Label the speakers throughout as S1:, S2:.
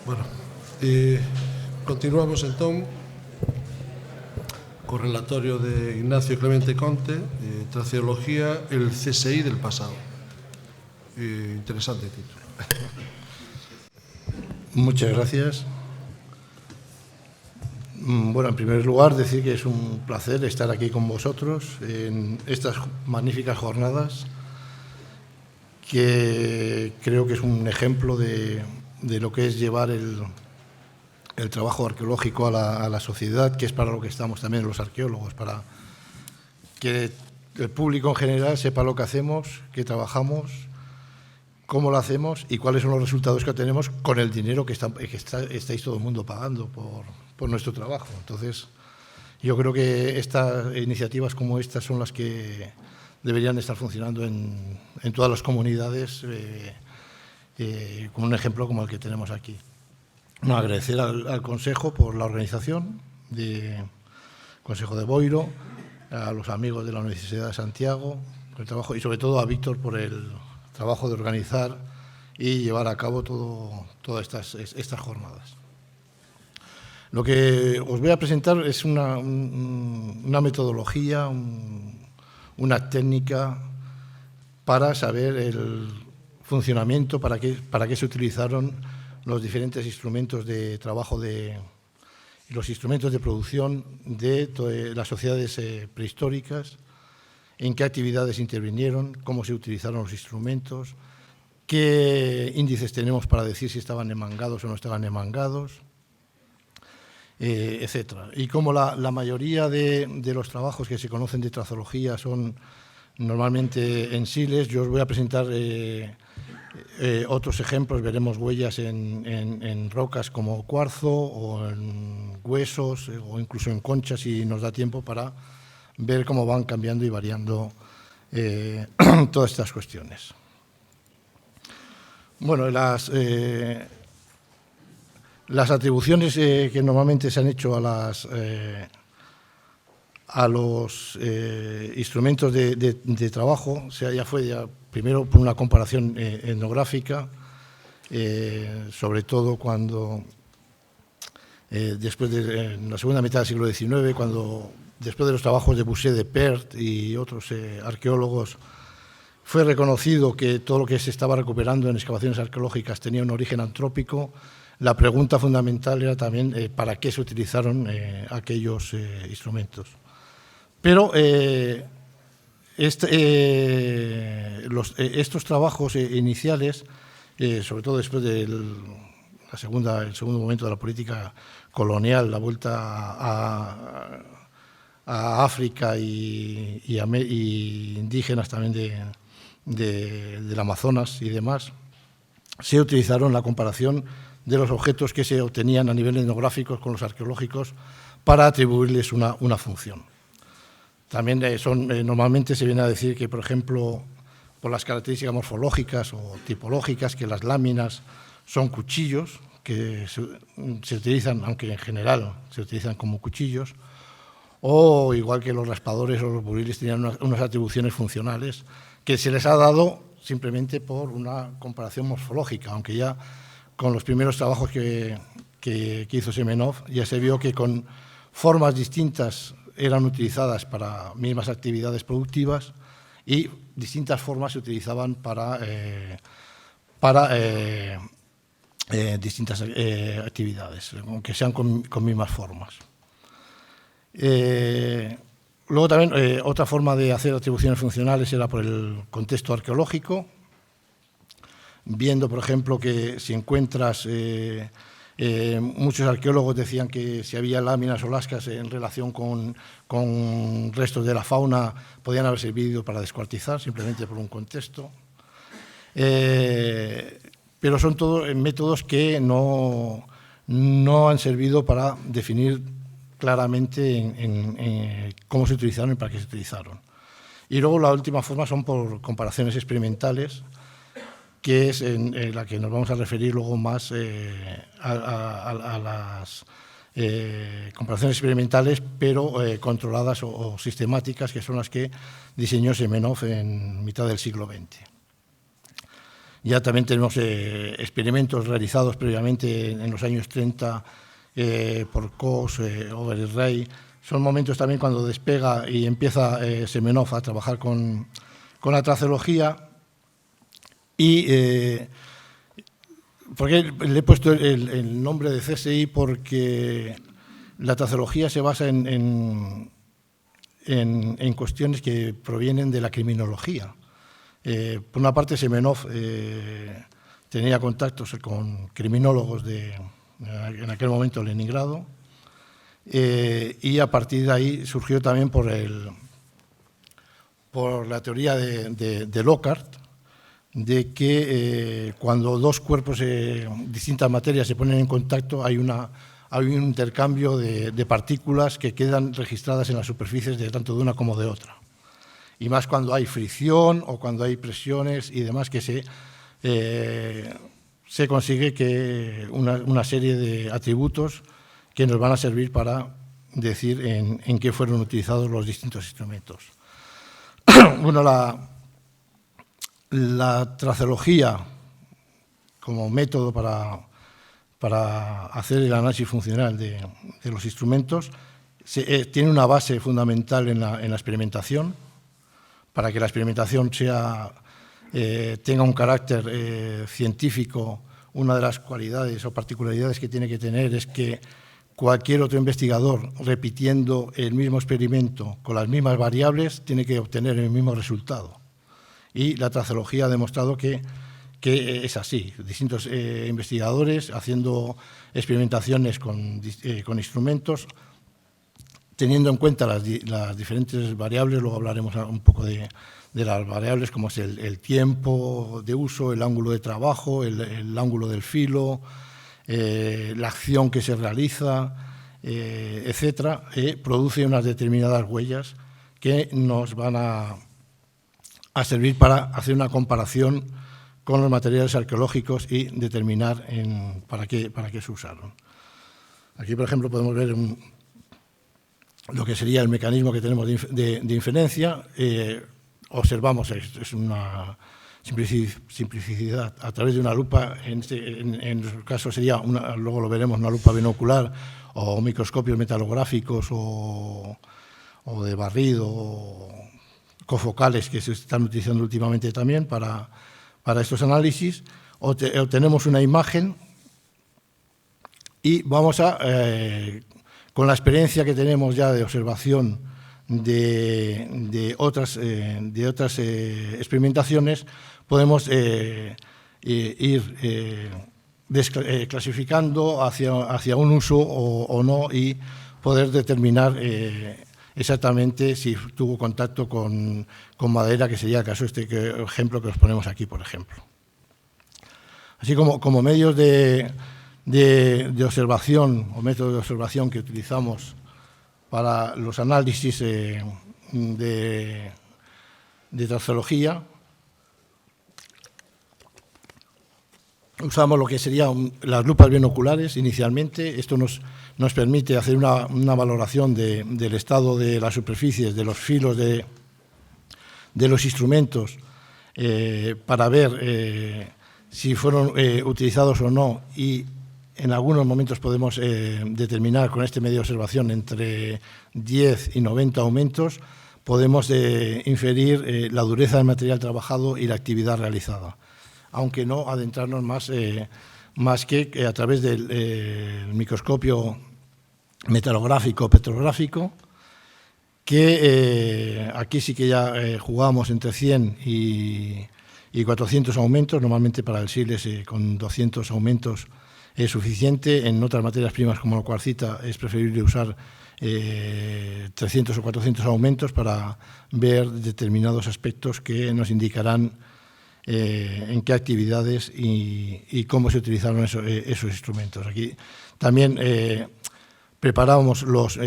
S1: Bueno, continuamos entón co relatorio de Ignacio Clemente Conte, Traciología, el CSI del pasado. Interesante título.
S2: Muchas gracias. Bueno, en primer lugar, decir que es un placer estar aquí con vosotros en estas magníficas jornadas, que creo que es un ejemplo de lo que es llevar el trabajo arqueológico a la sociedad, que es para lo que estamos también los arqueólogos, para que el público en general sepa lo que hacemos, qué trabajamos, cómo lo hacemos y cuáles son los resultados que tenemos con el dinero que estáis todo el mundo pagando por nuestro trabajo. Entonces, yo creo que estas iniciativas como estas son las que deberían estar funcionando en todas las comunidades, con un ejemplo como el que tenemos aquí. Agradecer al Consejo por la organización, Consejo de Boiro, a los amigos de la Universidad de Santiago, por el trabajo, y sobre todo a Víctor por el trabajo de organizar y llevar a cabo todas estas jornadas. Lo que os voy a presentar es una metodología, una técnica para saber el funcionamiento, para qué se utilizaron los diferentes instrumentos de trabajo y los instrumentos de producción de las sociedades prehistóricas, en qué actividades intervinieron, cómo se utilizaron los instrumentos, qué índices tenemos para decir si estaban enmangados o no estaban enmangados, etc. Y como la mayoría de los trabajos que se conocen de trazoología son normalmente en siles, yo os voy a presentar otros ejemplos. Veremos huellas en rocas como cuarzo o en huesos o incluso en conchas, si nos da tiempo, para ver cómo van cambiando y variando todas estas cuestiones. Bueno, las atribuciones que normalmente se han hecho a los instrumentos de trabajo, o sea, ya fue primero por una comparación etnográfica, sobre todo cuando después en la segunda mitad del siglo XIX, cuando después de los trabajos de Boucher de Perth y otros arqueólogos, fue reconocido que todo lo que se estaba recuperando en excavaciones arqueológicas tenía un origen antrópico. La pregunta fundamental era también para qué se utilizaron aquellos instrumentos. Pero estos trabajos iniciales, sobre todo después del segundo momento de la política colonial, la vuelta a África y indígenas también del Amazonas y demás, se utilizaron la comparación de los objetos que se obtenían a nivel etnográfico con los arqueológicos para atribuirles una función. También normalmente se viene a decir que, por ejemplo, por las características morfológicas o tipológicas, que las láminas son cuchillos, que se utilizan, aunque en general se utilizan como cuchillos, o igual que los raspadores o los buriles tenían unas atribuciones funcionales que se les ha dado simplemente por una comparación morfológica, aunque ya con los primeros trabajos que hizo Semenov ya se vio que con formas distintas eran utilizadas para mismas actividades productivas y distintas formas se utilizaban para distintas actividades, aunque sean con mismas formas. Luego también otra forma de hacer atribuciones funcionales era por el contexto arqueológico, viendo, por ejemplo, que si encuentras, muchos arqueólogos decían que si había láminas o lascas en relación con restos de la fauna, podían haber servido para descuartizar, simplemente por un contexto. Pero son todos métodos que no han servido para definir claramente en cómo se utilizaron y para qué se utilizaron. Y luego la última forma son por comparaciones experimentales, que es en la que nos vamos a referir luego más a las comparaciones experimentales, pero controladas o sistemáticas, que son las que diseñó Semenov en mitad del siglo XX. Ya también tenemos experimentos realizados previamente en los años 30 por Koch, Over Ray. Son momentos también cuando despega y empieza Semenov a trabajar con la traceología. Y ¿por qué le he puesto el nombre de CSI? Porque la traceología se basa en cuestiones que provienen de la criminología. Por una parte, Semenov tenía contactos con criminólogos en aquel momento Leningrado, y a partir de ahí surgió también por la teoría de Lockhart, de que cuando dos cuerpos de distintas materias se ponen en contacto hay un intercambio de partículas que quedan registradas en las superficies tanto de una como de otra. Y más cuando hay fricción o cuando hay presiones y demás, que se consigue que una serie de atributos que nos van a servir para decir en qué fueron utilizados los distintos instrumentos. Bueno, la traceología como método para hacer el análisis funcional de los instrumentos tiene una base fundamental en la experimentación. Para que la experimentación tenga un carácter científico, una de las cualidades o particularidades que tiene que tener es que cualquier otro investigador, repitiendo el mismo experimento con las mismas variables, tiene que obtener el mismo resultado. Y la traceología ha demostrado que es así. Distintos investigadores haciendo experimentaciones con instrumentos, teniendo en cuenta las diferentes variables. Luego hablaremos un poco de las variables, como es el tiempo de uso, el ángulo de trabajo, el ángulo del filo, la acción que se realiza, etcétera, produce unas determinadas huellas que nos van a servir para hacer una comparación con los materiales arqueológicos y determinar para qué se usaron. Aquí, por ejemplo, podemos ver lo que sería el mecanismo que tenemos de inferencia. Observamos, es una simplicidad, a través de una lupa, en nuestro caso sería, luego lo veremos, una lupa binocular o microscopios metalográficos o de barrido, o cofocales que se están utilizando últimamente también para estos análisis. Obtenemos una imagen y vamos con la experiencia que tenemos ya de observación de otras experimentaciones, podemos ir clasificando hacia un uso o no, y poder determinar exactamente si tuvo contacto con madera, que sería el caso ejemplo que os ponemos aquí, por ejemplo. Así como medios de observación o métodos de observación que utilizamos para los análisis de traceología, usamos lo que serían las lupas binoculares inicialmente. Esto nos permite hacer una valoración del estado de las superficies, de los filos de los instrumentos, para ver si fueron utilizados o no, y en algunos momentos podemos determinar con este medio de observación entre 10 y 90 aumentos, podemos inferir la dureza del material trabajado y la actividad realizada, aunque no adentrarnos más que a través del microscopio metalográfico, petrográfico, que aquí sí que ya jugamos entre 100 y 400 aumentos. Normalmente para el SILES con 200 aumentos es suficiente. En otras materias primas como la cuarcita es preferible usar 300 o 400 aumentos para ver determinados aspectos que nos indicarán en qué actividades y cómo se utilizaron esos instrumentos. Aquí también preparábamos los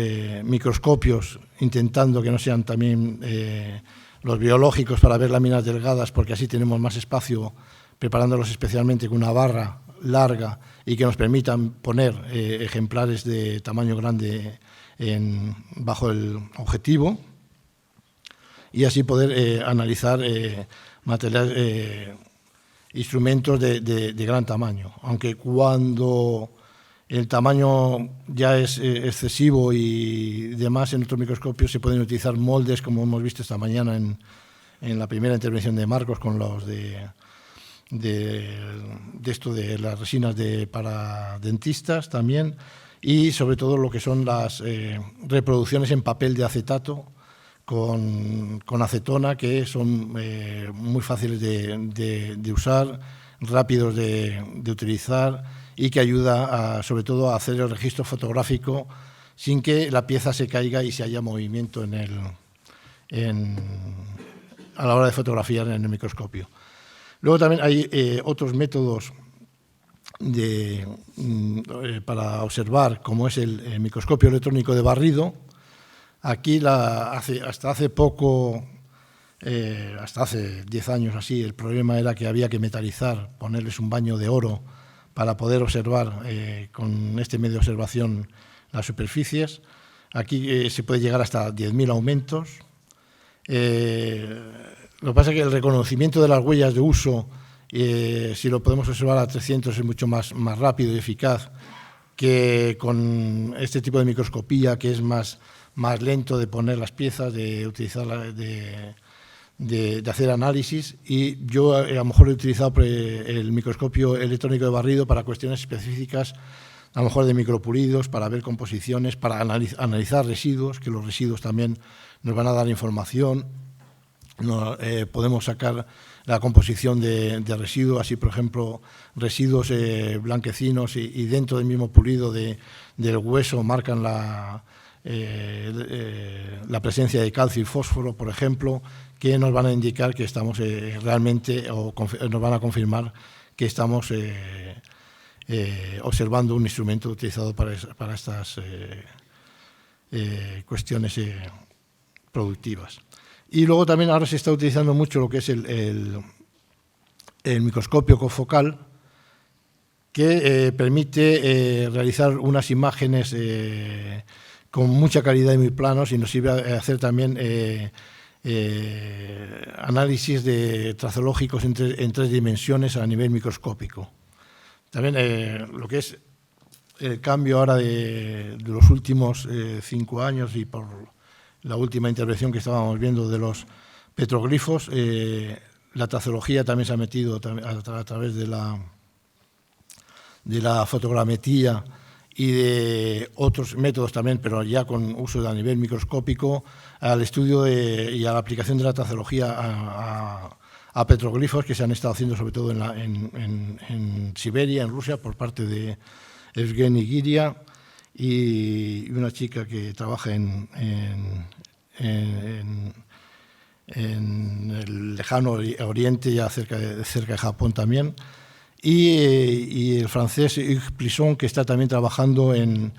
S2: microscopios, intentando que no sean también los biológicos, para ver láminas delgadas, porque así tenemos más espacio, preparándolos especialmente con una barra larga y que nos permitan poner ejemplares de tamaño grande bajo el objetivo, y así poder analizar materiales instrumentos de gran tamaño, aunque cuando el tamaño ya es excesivo y demás, en otros microscopios se pueden utilizar moldes, como hemos visto esta mañana en la primera intervención de Marcos, con los de esto de las resinas para dentistas también, y sobre todo lo que son las reproducciones en papel de acetato con acetona, que son muy fáciles de usar, rápidos de utilizar, y que ayuda sobre todo a hacer el registro fotográfico sin que la pieza se caiga y se haya movimiento a la hora de fotografiar en el microscopio. Luego también hay otros métodos para observar, como es el microscopio electrónico de barrido. Aquí, hasta hace poco, hasta hace 10 años así, el problema era que había que metalizar, ponerles un baño de oro para poder observar con este medio de observación las superficies. Aquí se puede llegar hasta 10.000 aumentos. Lo que pasa es que el reconocimiento de las huellas de uso, si lo podemos observar a 300, es mucho más rápido y eficaz que con este tipo de microscopía, que es más lento de poner las piezas, de utilizar de hacer análisis. Y yo a lo mejor he utilizado el microscopio electrónico de barrido para cuestiones específicas, a lo mejor de micropulidos, para ver composiciones, para analizar residuos, que los residuos también nos van a dar información. Podemos sacar la composición de residuos, así por ejemplo residuos blanquecinos y dentro del mismo pulido del hueso marcan la presencia de calcio y fósforo, por ejemplo, que nos van a indicar que estamos realmente, o nos van a confirmar que estamos observando un instrumento utilizado para estas cuestiones productivas. Y luego también ahora se está utilizando mucho lo que es el microscopio confocal, que permite realizar unas imágenes con mucha calidad y muy planos, y nos sirve a hacer también análisis trazoológicos en 3 dimensiones a nivel microscópico. También lo que es el cambio ahora de los últimos 5 años, y por la última intervención que estábamos viendo de los petroglifos, la trazoología también se ha metido a través de la fotogrametría y de otros métodos también, pero ya con uso a nivel microscópico, al estudio y a la aplicación de la trazoología a petroglifos, que se han estado haciendo sobre todo en Siberia, en Rusia, por parte de Evgeny Giria y una chica que trabaja en el lejano oriente, ya cerca de Japón también, y el francés Hugues Plisson, que está también trabajando en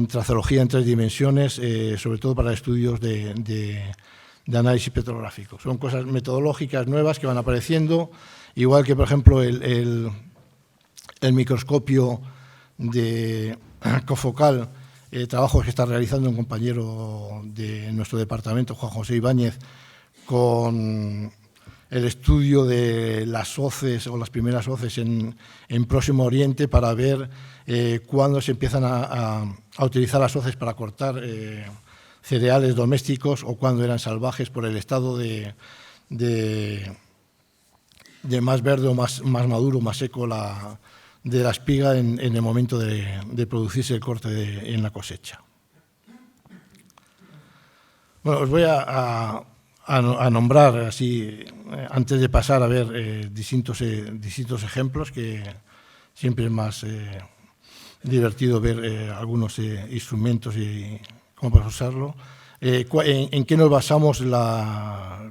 S2: trazoología en 3 dimensiones, sobre todo para estudios de análisis petrográfico. Son cosas metodológicas nuevas que van apareciendo, igual que, por ejemplo, el microscopio de confocal, trabajos que está realizando un compañero de nuestro departamento, Juan José Ibáñez, con el estudio de las hoces o las primeras hoces en Próximo Oriente, para ver cuándo se empiezan a utilizar las hoces para cortar cereales domésticos, o cuándo eran salvajes por el estado de más verde o más maduro, más seco de la espiga en el momento de producirse el corte en la cosecha. Bueno, os voy a nombrar así, antes de pasar a ver distintos ejemplos, que siempre es más divertido ver algunos instrumentos y cómo podemos usarlo. ¿En qué nos basamos?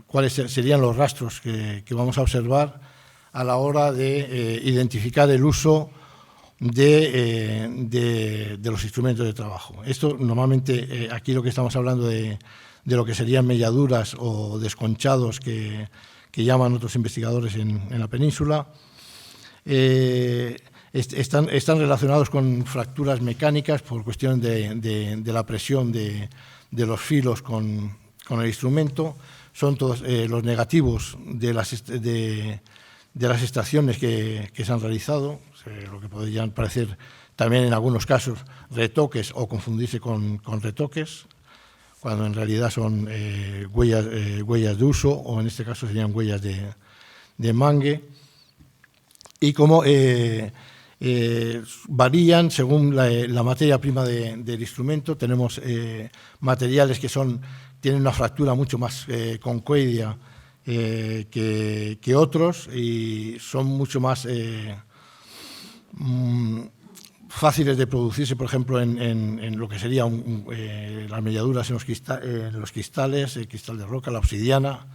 S2: ¿Cuáles serían los rastros que vamos a observar a la hora de identificar el uso de los instrumentos de trabajo? Esto normalmente, aquí lo que estamos hablando de lo que serían melladuras o desconchados que llaman otros investigadores en la península. Están relacionados con fracturas mecánicas por cuestión de la presión de los filos con el instrumento. Son todos los negativos de las extracciones que se han realizado, lo que podrían parecer también en algunos casos retoques o confundirse con retoques, cuando en realidad son huellas de uso, o en este caso serían huellas de mangue, y cómo varían según la materia prima del instrumento. Tenemos materiales que tienen una fractura mucho más concoidea que otros, y son mucho más fáciles de producirse, por ejemplo, en lo que serían las melladuras en los cristales, el cristal de roca, la obsidiana,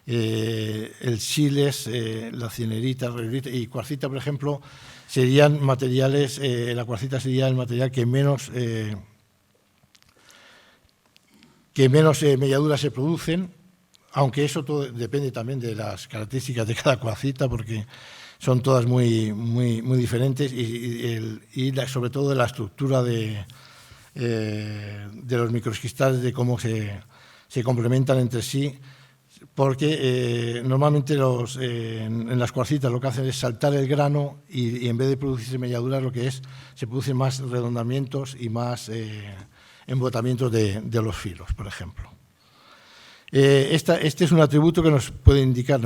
S2: el sílex, la cienerita, y cuarcita, por ejemplo, serían materiales. La cuarcita sería el material que menos melladuras se producen, aunque eso todo depende también de las características de cada cuarcita, porque son todas muy diferentes, y sobre todo de la estructura de los microcristales, de cómo se complementan entre sí, porque normalmente en las cuarcitas lo que hacen es saltar el grano, y en vez de producirse melladuras, se producen más redondamientos y más embotamientos de los filos, por ejemplo. Este es un atributo que nos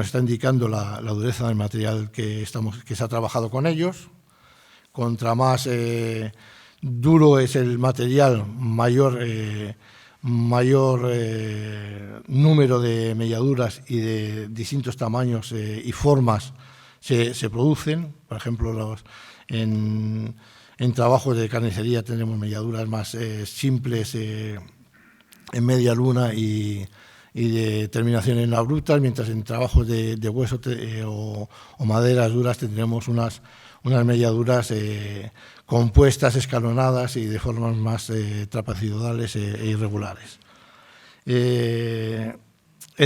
S2: está indicando la dureza del material que se ha trabajado con ellos. Contra más duro es el material, mayor número de melladuras y de distintos tamaños y formas se producen. Por ejemplo, en trabajos de carnicería tenemos melladuras más simples en media luna y de terminación en abruptas, mientras en trabajos de hueso o maderas duras tendremos unas melladuras compuestas, escalonadas y de formas más trapezoidales e irregulares. El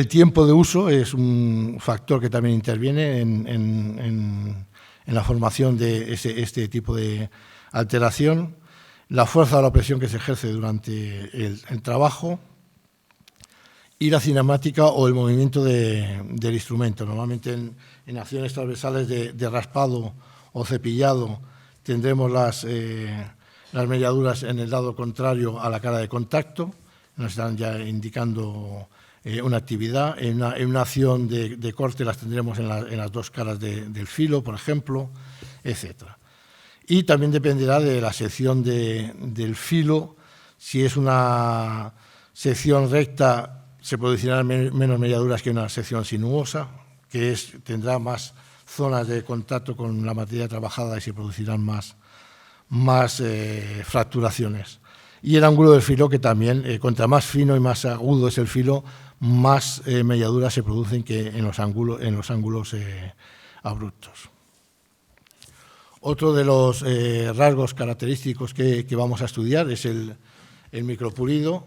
S2: tiempo de uso es un factor que también interviene en la formación de este tipo de alteración, la fuerza o la presión que se ejerce durante el trabajo, y la cinemática o el movimiento del instrumento. Normalmente en acciones transversales de raspado o cepillado tendremos las melladuras en el lado contrario a la cara de contacto, nos están ya indicando una actividad. En una acción de corte las tendremos en las dos caras del filo, por ejemplo, etc. Y también dependerá de la sección del filo. Si es una sección recta, se producirán menos melladuras que una sección sinuosa, que tendrá más zonas de contacto con la materia trabajada y se producirán más fracturaciones. Y el ángulo del filo, que también, contra más fino y más agudo es el filo, más melladuras se producen que en los ángulos abruptos. Otro de los rasgos característicos que vamos a estudiar es el micropulido,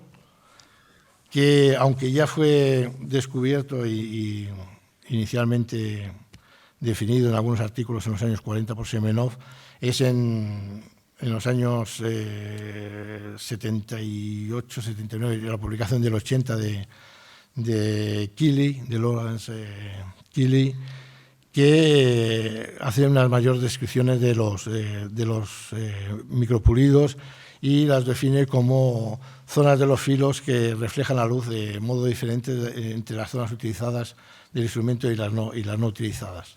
S2: que aunque ya fue descubierto y inicialmente definido en algunos artículos en los años 40 por Semenov, es en los años 78, 79, la publicación del 80 de Keeley, de Lawrence Keeley, que hace unas mayores descripciones de los micropulidos y las define como zonas de los filos que reflejan la luz de modo diferente entre las zonas utilizadas del instrumento y las no utilizadas.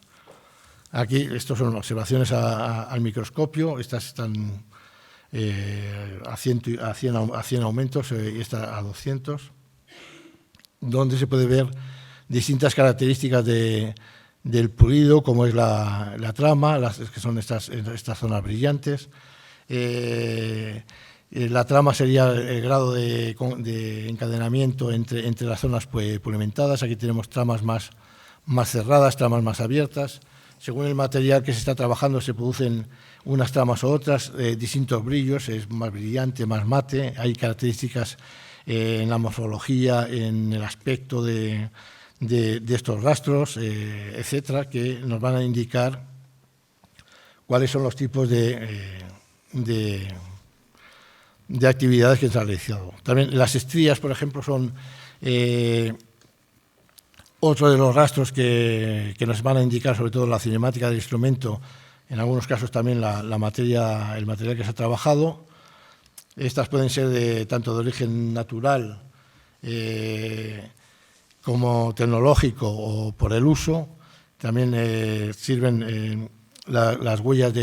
S2: Aquí, estos son observaciones al microscopio, estas están a 100 aumentos y esta a 200, donde se puede ver distintas características del pulido, como es la trama, que son estas zonas brillantes. La trama sería el grado de encadenamiento entre las zonas pulimentadas. Aquí tenemos tramas más cerradas, tramas más abiertas. Según el material que se está trabajando se producen unas tramas u otras, distintos brillos, es más brillante, más mate. Hay características en la morfología, en el aspecto de estos rastros, etcétera, que nos van a indicar cuáles son los tipos de actividades que se han realizado. También las estrías, por ejemplo, son Otro de los rastros que nos van a indicar, sobre todo la cinemática del instrumento, en algunos casos también el material que se ha trabajado. Estas pueden ser tanto de origen natural como tecnológico o por el uso. También sirven las huellas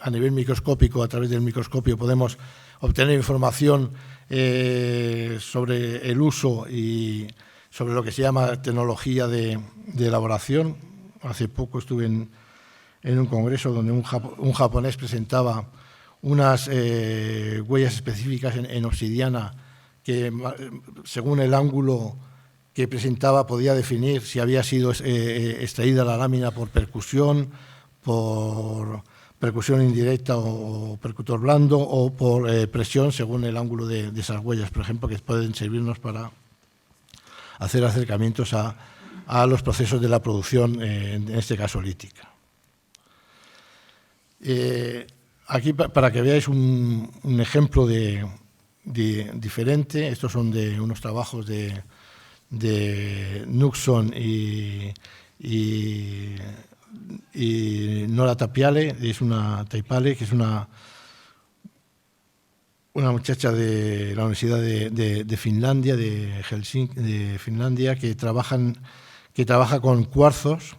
S2: a nivel microscópico. A través del microscopio podemos obtener información sobre el uso y sobre lo que se llama tecnología de elaboración. Hace poco estuve en un congreso donde un japonés presentaba unas huellas específicas en obsidiana que, según el ángulo que presentaba, podía definir si había sido extraída la lámina por percusión indirecta o percutor blando, o por presión, según el ángulo de esas huellas, por ejemplo, que pueden servirnos para hacer acercamientos a los procesos de la producción, en este caso lítica. Aquí, para que veáis un ejemplo diferente, estos son de unos trabajos de Knutsson y Nora Taipale, que es una muchacha de la Universidad de Finlandia, de Helsinki, de Finlandia, que trabaja con cuarzos,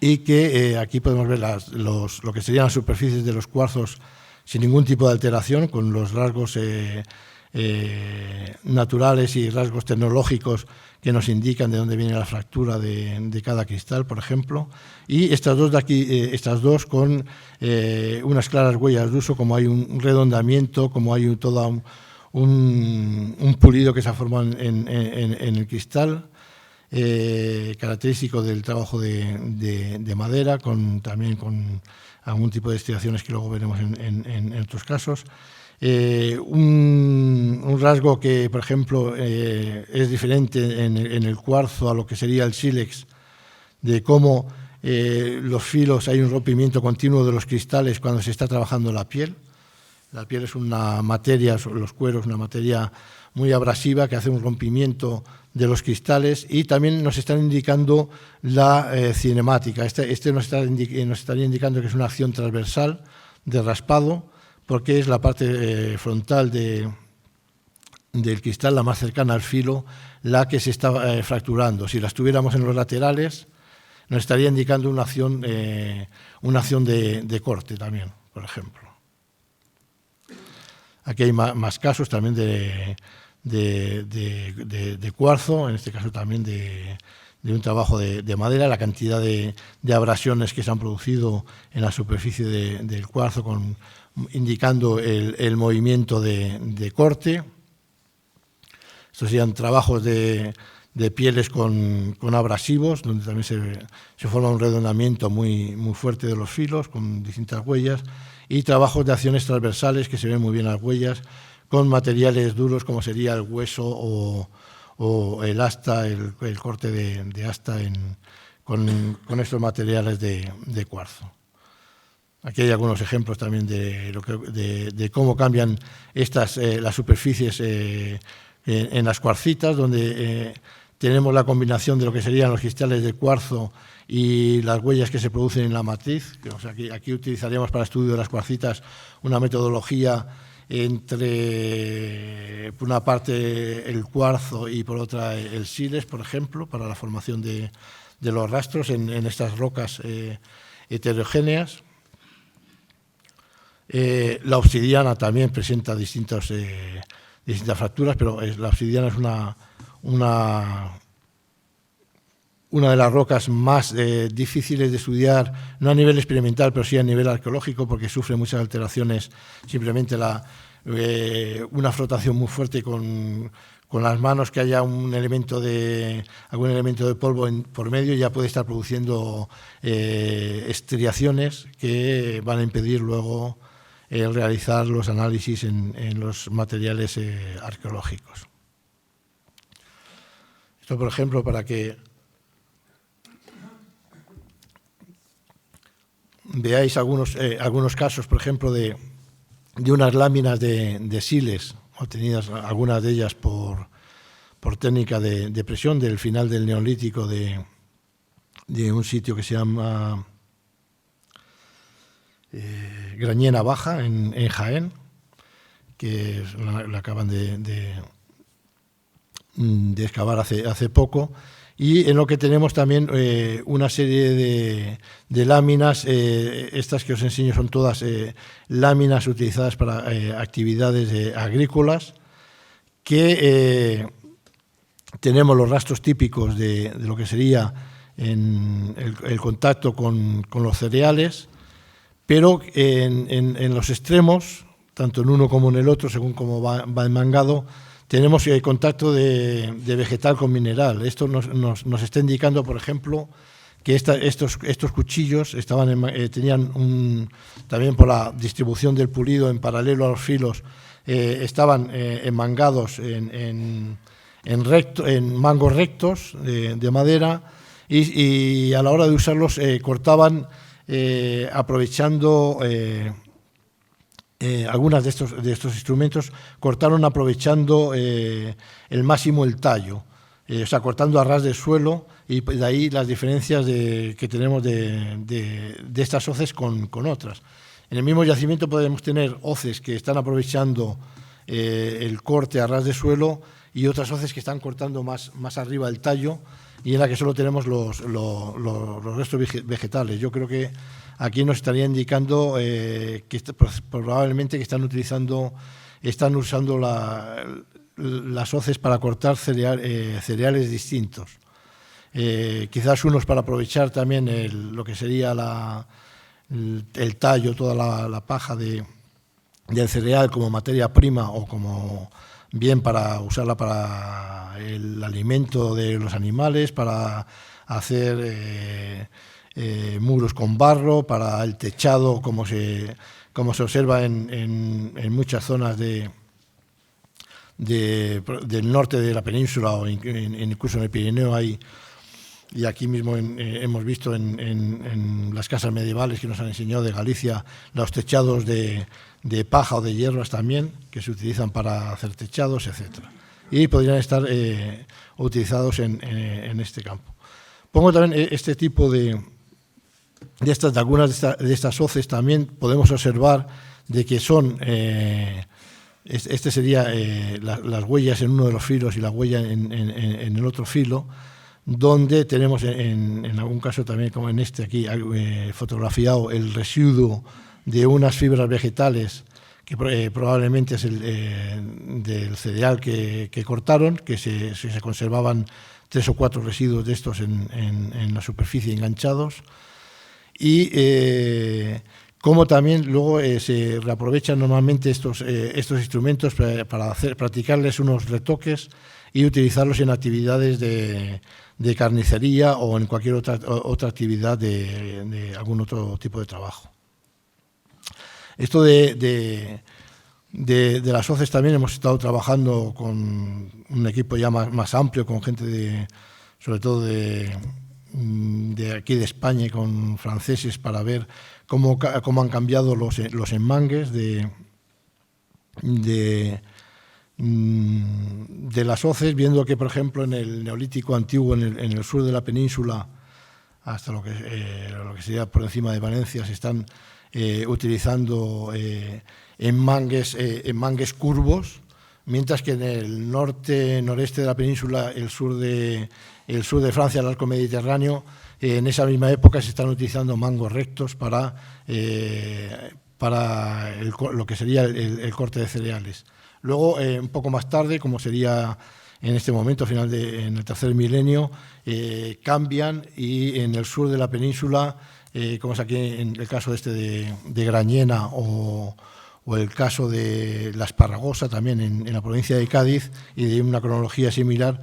S2: y que aquí podemos ver lo que serían las superficies de los cuarzos sin ningún tipo de alteración, con los rasgos naturales y rasgos tecnológicos que nos indican de dónde viene la fractura de cada cristal, por ejemplo. Y estas dos de aquí, estas dos con unas claras huellas de uso, como hay un redondamiento, como hay todo un pulido que se ha formado en el cristal, característico del trabajo de madera, también con algún tipo de estriaciones que luego veremos en otros casos. Un rasgo que, por ejemplo, es diferente en el cuarzo a lo que sería el sílex, de cómo los filos, hay un rompimiento continuo de los cristales cuando se está trabajando la piel. La piel es una materia, los cueros, una materia muy abrasiva que hace un rompimiento de los cristales, y también nos están indicando la cinemática. Este nos estaría indicando que es una acción transversal de raspado, porque es la parte frontal del cristal, la más cercana al filo, la que se está fracturando. Si la estuviéramos en los laterales, nos estaría indicando una acción de corte también, por ejemplo. Aquí hay más casos también de cuarzo, en este caso también de un trabajo de madera, la cantidad de abrasiones que se han producido en la superficie del cuarzo, indicando el movimiento de corte. Estos serían trabajos de pieles con abrasivos, donde también se forma un redondamiento muy fuerte de los filos, con distintas huellas, y trabajos de acciones transversales, que se ven muy bien las huellas, con materiales duros como sería el hueso o el asta, el corte de asta con estos materiales de cuarzo. Aquí hay algunos ejemplos también de cómo cambian las superficies en las cuarcitas, donde tenemos la combinación de lo que serían los cristales de cuarzo y las huellas que se producen en la matriz. O sea, aquí utilizaríamos para el estudio de las cuarcitas una metodología entre, por una parte, el cuarzo y por otra el sílex, por ejemplo, para la formación de los rastros en estas rocas heterogéneas. La obsidiana también presenta distintas fracturas, pero la obsidiana es una de las rocas más difíciles de estudiar, no a nivel experimental, pero sí a nivel arqueológico, porque sufre muchas alteraciones. Simplemente una frotación muy fuerte con las manos, que haya algún elemento de polvo por medio, ya puede estar produciendo estriaciones que van a impedir luego realizar los análisis en los materiales arqueológicos. Esto, por ejemplo, para que veáis algunos casos, por ejemplo, de unas láminas de sílex, obtenidas algunas de ellas por por técnica de presión del final del Neolítico de un sitio que se llama Grañena Baja, en Jaén, que la acaban de excavar hace poco, y en lo que tenemos también una serie de láminas, estas que os enseño son todas láminas utilizadas para actividades agrícolas, que tenemos los rastros típicos de lo que sería el contacto con los cereales, pero en los extremos, tanto en uno como en el otro, según cómo va enmangado, tenemos contacto de vegetal con mineral. Esto nos está indicando, por ejemplo, que estos cuchillos tenían también por la distribución del pulido en paralelo a los filos, estaban enmangados en mangos rectos de madera, y a la hora de usarlos cortaban aprovechando algunas de estos instrumentos, cortaron aprovechando el máximo el tallo, o sea, cortando a ras del suelo, y de ahí las diferencias que tenemos de estas hoces con otras. En el mismo yacimiento podemos tener hoces que están aprovechando el corte a ras de suelo, y otras hoces que están cortando más arriba del tallo, y en la que solo tenemos los restos vegetales. Yo creo que aquí nos estaría indicando que probablemente que están usando las hoces para cortar cereales distintos. Quizás unos para aprovechar también lo que sería el tallo, toda la paja del cereal como materia prima, o como bien para usarla para el alimento de los animales, para hacer muros con barro, para el techado, como se observa en muchas zonas del norte de la península, o incluso en el Pirineo hay, y aquí mismo hemos visto en las casas medievales que nos han enseñado de Galicia, los techados de paja o de hierbas también, que se utilizan para hacer techados, etcétera, y podrían estar utilizados en este campo. Pongo también este tipo de algunas de estas hoces. También podemos observar de que son, sería las huellas en uno de los filos y la huella en el otro filo, donde tenemos en algún caso también, como en este aquí, fotografiado el residuo de unas fibras vegetales que probablemente es del cereal que cortaron, que se conservaban 3 o 4 residuos de estos en la superficie enganchados, y como también luego se reaprovechan normalmente estos instrumentos para practicarles unos retoques y utilizarlos en actividades de carnicería o en cualquier otra actividad de algún otro tipo de trabajo. Esto de las hoces también hemos estado trabajando con un equipo ya más amplio, con gente sobre todo de aquí de España, y con franceses, para ver cómo han cambiado los enmangues de las hoces, viendo que, por ejemplo, en el Neolítico antiguo, en el sur de la península, hasta lo que sería por encima de Valencia, se están utilizando enmangues curvos, mientras que en el noreste de la península, el sur de Francia, el arco mediterráneo, en esa misma época se están utilizando mangos rectos para lo que sería el corte de cereales. Luego, un poco más tarde, como sería en este momento, en el tercer milenio, cambian, y en el sur de la península, como es aquí en el caso de Grañena, o el caso de la Esparragosa, también en la provincia de Cádiz, y de una cronología similar,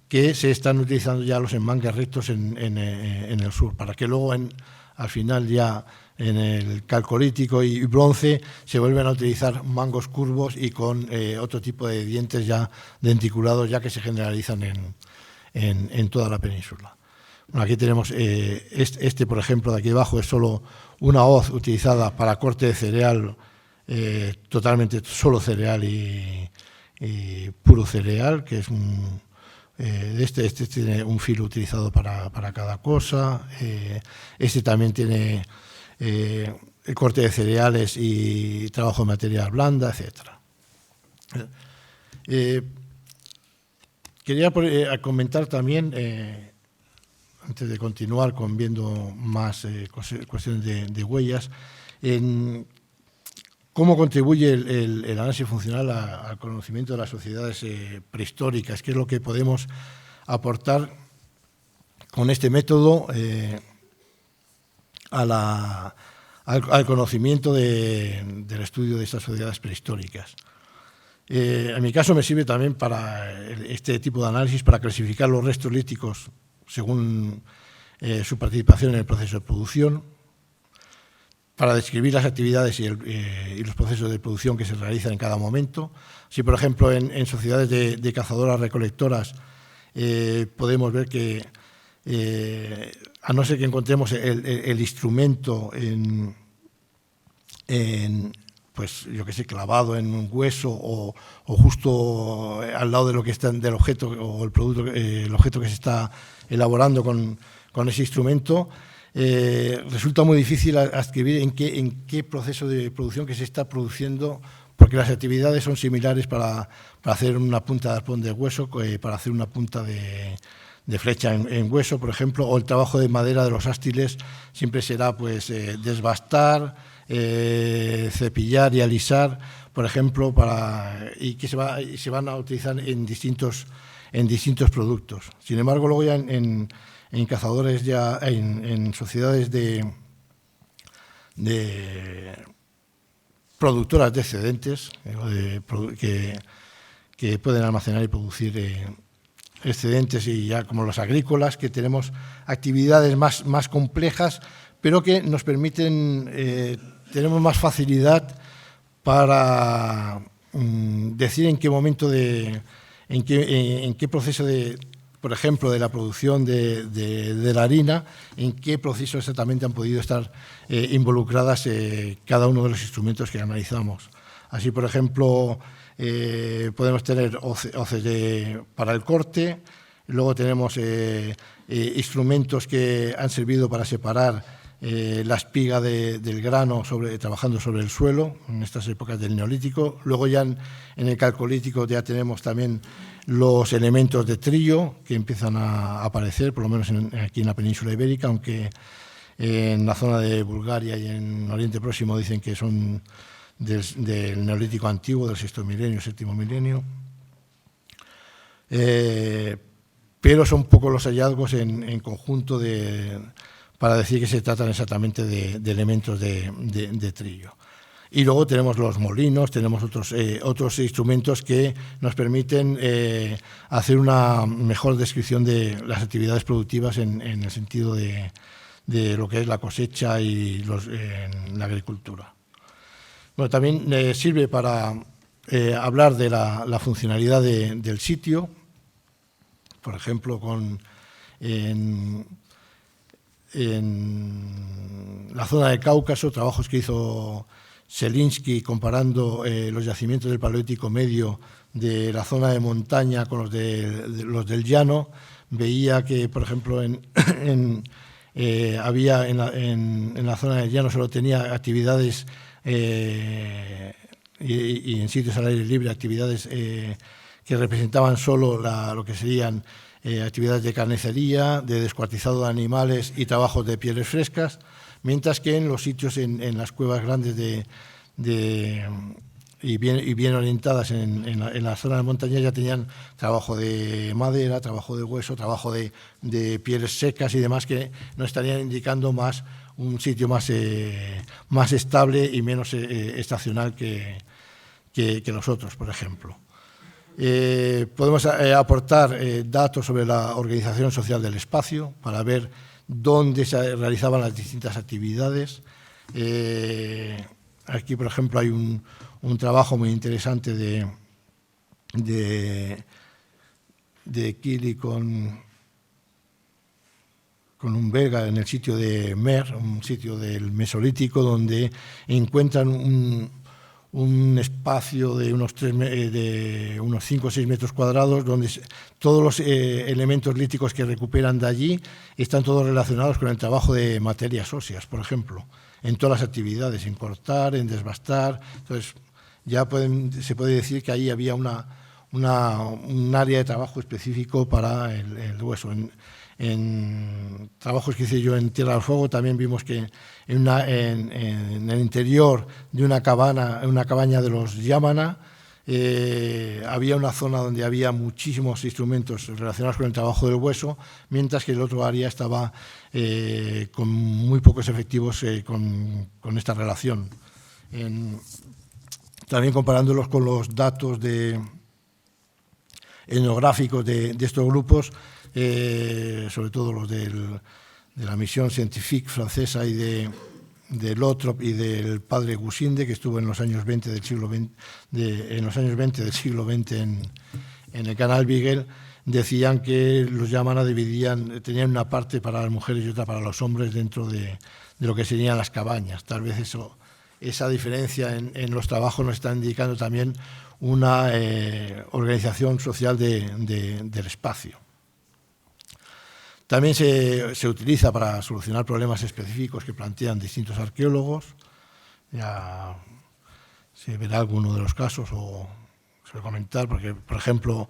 S2: que se están utilizando ya los enmangues rectos en el sur, para que luego al final ya en el calcolítico y bronce se vuelven a utilizar mangos curvos y con otro tipo de dientes ya denticulados, ya que se generalizan en toda la península. Bueno, aquí tenemos por ejemplo, de aquí abajo, es solo una hoz utilizada para corte de cereal, totalmente solo cereal y puro cereal, que es Este tiene un filo utilizado para cada cosa. Este también tiene el corte de cereales y trabajo de material blanda, etc. Quería comentar también, antes de continuar viendo más cuestiones de huellas, en cómo contribuye el análisis funcional al conocimiento de las sociedades prehistóricas, qué es lo que podemos aportar con este método al conocimiento del estudio de estas sociedades prehistóricas. En mi caso me sirve también para este tipo de análisis para clasificar los restos líticos según su participación en el proceso de producción, para describir las actividades y los procesos de producción que se realizan en cada momento. Si, por ejemplo, en sociedades de cazadoras-recolectoras podemos ver que, a no ser que encontremos el instrumento pues yo que sé, clavado en un hueso o justo al lado de lo que está del objeto o el producto, el objeto que se está elaborando con ese instrumento, resulta muy difícil adscribir en qué proceso de producción que se está produciendo, porque las actividades son similares para hacer una punta de arpón de hueso, para hacer una punta de flecha en hueso, por ejemplo, o el trabajo de madera de los ástiles siempre será pues desbastar, cepillar y alisar, por ejemplo, y que se van a utilizar en distintos productos. Sin embargo, luego ya en cazadores, ya en sociedades de productoras de excedentes que pueden almacenar y producir excedentes, y ya como los agrícolas, que tenemos actividades más complejas, pero que nos permiten, tenemos más facilidad para decir en qué momento en qué proceso por ejemplo, de la producción de la harina, en qué proceso exactamente han podido estar involucradas cada uno de los instrumentos que analizamos. Así, por ejemplo, podemos tener hoces para el corte, luego tenemos instrumentos que han servido para separar la espiga del grano trabajando sobre el suelo en estas épocas del Neolítico. Luego ya en el Calcolítico ya tenemos también los elementos de trillo que empiezan a aparecer, por lo menos aquí en la península ibérica, aunque en la zona de Bulgaria y en Oriente Próximo dicen que son del Neolítico antiguo, del sexto milenio, séptimo milenio. Pero son pocos los hallazgos en conjunto para decir que se tratan exactamente de elementos de trillo. Y luego tenemos los molinos, tenemos otros instrumentos que nos permiten hacer una mejor descripción de las actividades productivas en el sentido de lo que es la cosecha y en la agricultura. Bueno, también sirve para hablar de la funcionalidad del sitio, por ejemplo, en la zona del Cáucaso, trabajos que hizo Zelinsky comparando los yacimientos del Paleolítico Medio de la zona de montaña con los del llano, veía que, por ejemplo, había en la zona del llano solo tenía actividades y en sitios al aire libre actividades que representaban solo lo que serían actividades de carnicería, de descuartizado de animales y trabajos de pieles frescas, mientras que en los sitios, en las cuevas grandes y bien orientadas en la zona de montaña, ya tenían trabajo de madera, trabajo de hueso, trabajo de pieles secas y demás, que nos estarían indicando un sitio más estable y menos estacional que los otros, por ejemplo. Podemos aportar datos sobre la organización social del espacio para ver dónde se realizaban las distintas actividades. Aquí, por ejemplo, hay un trabajo muy interesante de Kili con un belga en el sitio de Mer, un sitio del Mesolítico, donde encuentran un espacio de unos 5 o 6 metros cuadrados, donde todos los elementos líticos que recuperan de allí están todos relacionados con el trabajo de materias óseas, por ejemplo, en todas las actividades, en cortar, en desbastar. Entonces, ya se puede decir que ahí había un área de trabajo específico para el hueso. En trabajos que hice yo en Tierra del Fuego también vimos que en el interior de una cabaña de los Yamana había una zona donde había muchísimos instrumentos relacionados con el trabajo del hueso, mientras que el otro área estaba con muy pocos efectivos con esta relación. También comparándolos con los datos etnográficos de estos grupos, sobre todo los de la misión Scientifique francesa y de Lothrop y del padre Gusinde, que estuvo en los años 20 del siglo XX en el canal Beagle, decían que los Yamana tenían una parte para las mujeres y otra para los hombres dentro de lo que serían las cabañas. Tal vez esa diferencia en los trabajos nos está indicando también una organización social del espacio. También se utiliza para solucionar problemas específicos que plantean distintos arqueólogos. Ya se verá alguno de los casos o se va a comentar, porque, por ejemplo,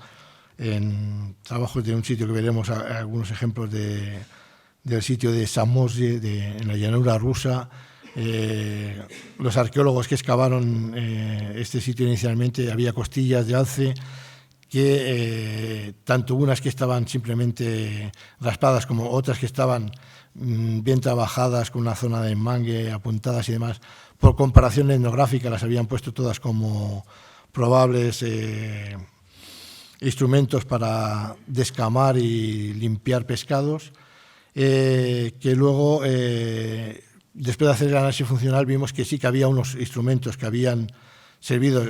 S2: en trabajos de un sitio que veremos algunos ejemplos del sitio de Samosye, en la llanura rusa, los arqueólogos que excavaron este sitio inicialmente, había costillas de alce que tanto unas que estaban simplemente raspadas como otras que estaban bien trabajadas con una zona de mangue, apuntadas y demás, por comparación etnográfica las habían puesto todas como probables instrumentos para descamar y limpiar pescados, que luego, después de hacer el análisis funcional, vimos que sí que había unos instrumentos que habían servido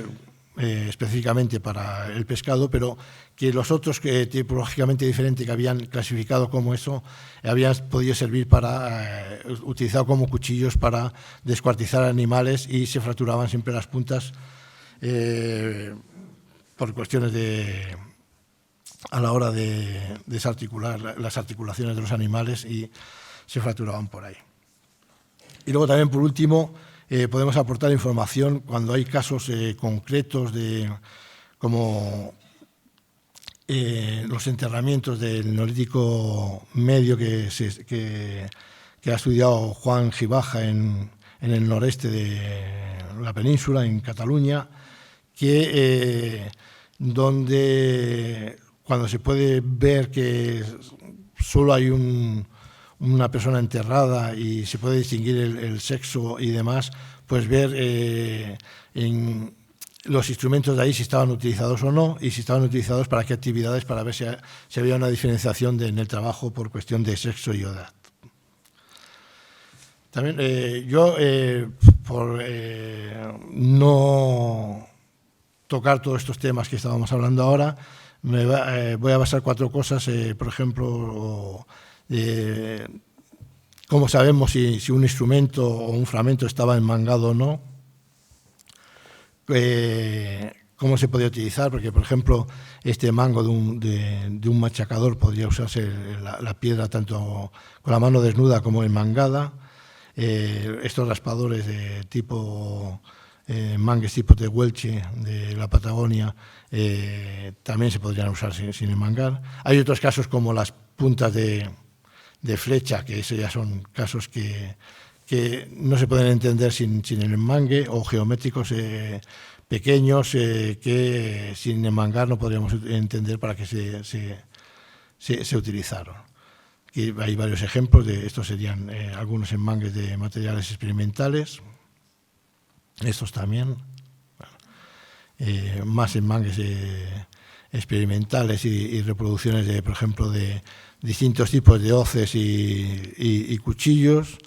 S2: específicamente para el pescado, pero que los otros, tipológicamente diferentes, que habían clasificado como eso, habían podido servir para, utilizado como cuchillos para descuartizar animales, y se fracturaban siempre las puntas por cuestiones a la hora de desarticular las articulaciones de los animales, y se fracturaban por ahí. Y luego también, por último, podemos aportar información cuando hay casos concretos como los enterramientos del Neolítico Medio que ha estudiado Juan Gibaja en el noreste de la península, en Cataluña, donde cuando se puede ver que solo hay una persona enterrada y se puede distinguir el sexo y demás, pues ver en los instrumentos de ahí si estaban utilizados o no, y si estaban utilizados para qué actividades, para ver si había una diferenciación en el trabajo por cuestión de sexo y edad. También por no tocar todos estos temas que estábamos hablando ahora, voy a basar 4 cosas, por ejemplo, cómo sabemos si un instrumento o un fragmento estaba enmangado o no, cómo se podía utilizar, porque, por ejemplo, este mango de un machacador podría usarse la piedra tanto con la mano desnuda como enmangada. Estos raspadores de tipo mangues tipo tehuelche de la Patagonia también se podrían usar sin enmangar. Hay otros casos como las puntas de flecha, que esos ya son casos que no se pueden entender sin el enmangue, o geométricos pequeños que sin enmangar no podríamos entender para qué se utilizaron. Aquí hay varios ejemplos de estos, serían algunos enmangues de materiales experimentales, estos también, más enmangues experimentales y reproducciones, por ejemplo, de distintos tipos de hoces y cuchillos.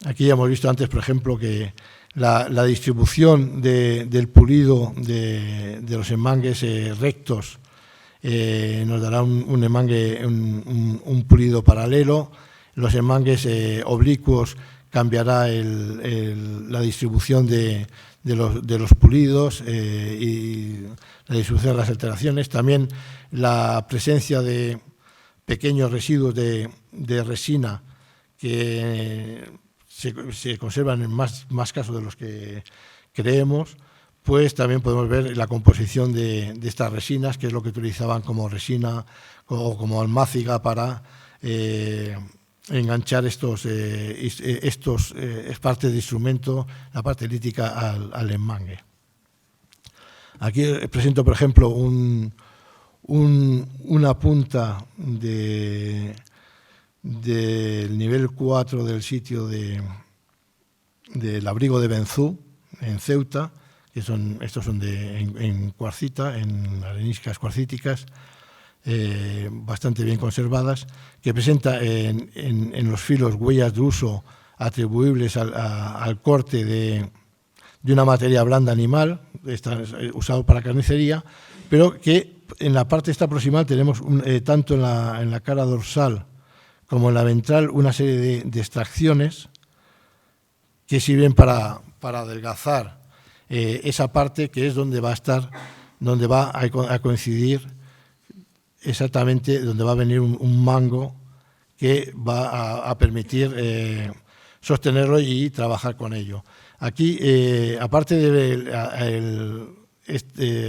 S2: Aquí ya hemos visto antes, por ejemplo, que la distribución del pulido de los enmangues rectos nos dará un enmangue, un pulido paralelo. Los enmangues oblicuos cambiará la distribución de los pulidos y la distribución de las alteraciones. También la presencia de pequeños residuos de resina que se conservan en más casos de los que creemos, pues también podemos ver la composición de estas resinas, que es lo que utilizaban como resina o como almáciga para enganchar estos partes de instrumento, la parte lítica al enmangue. Aquí presento, por ejemplo, una punta del nivel 4 del sitio del abrigo de Benzú, en Ceuta, que estos son en cuarcita, en areniscas cuarcíticas, bastante bien conservadas, que presenta en los filos huellas de uso atribuibles al corte de una materia blanda animal, usado para carnicería, pero que en la parte esta proximal tenemos, tanto en la cara dorsal como en la ventral, una serie de extracciones que sirven para adelgazar esa parte, que es donde va a coincidir exactamente, donde va a venir un mango que va a permitir sostenerlo y trabajar con ello. Aquí, aparte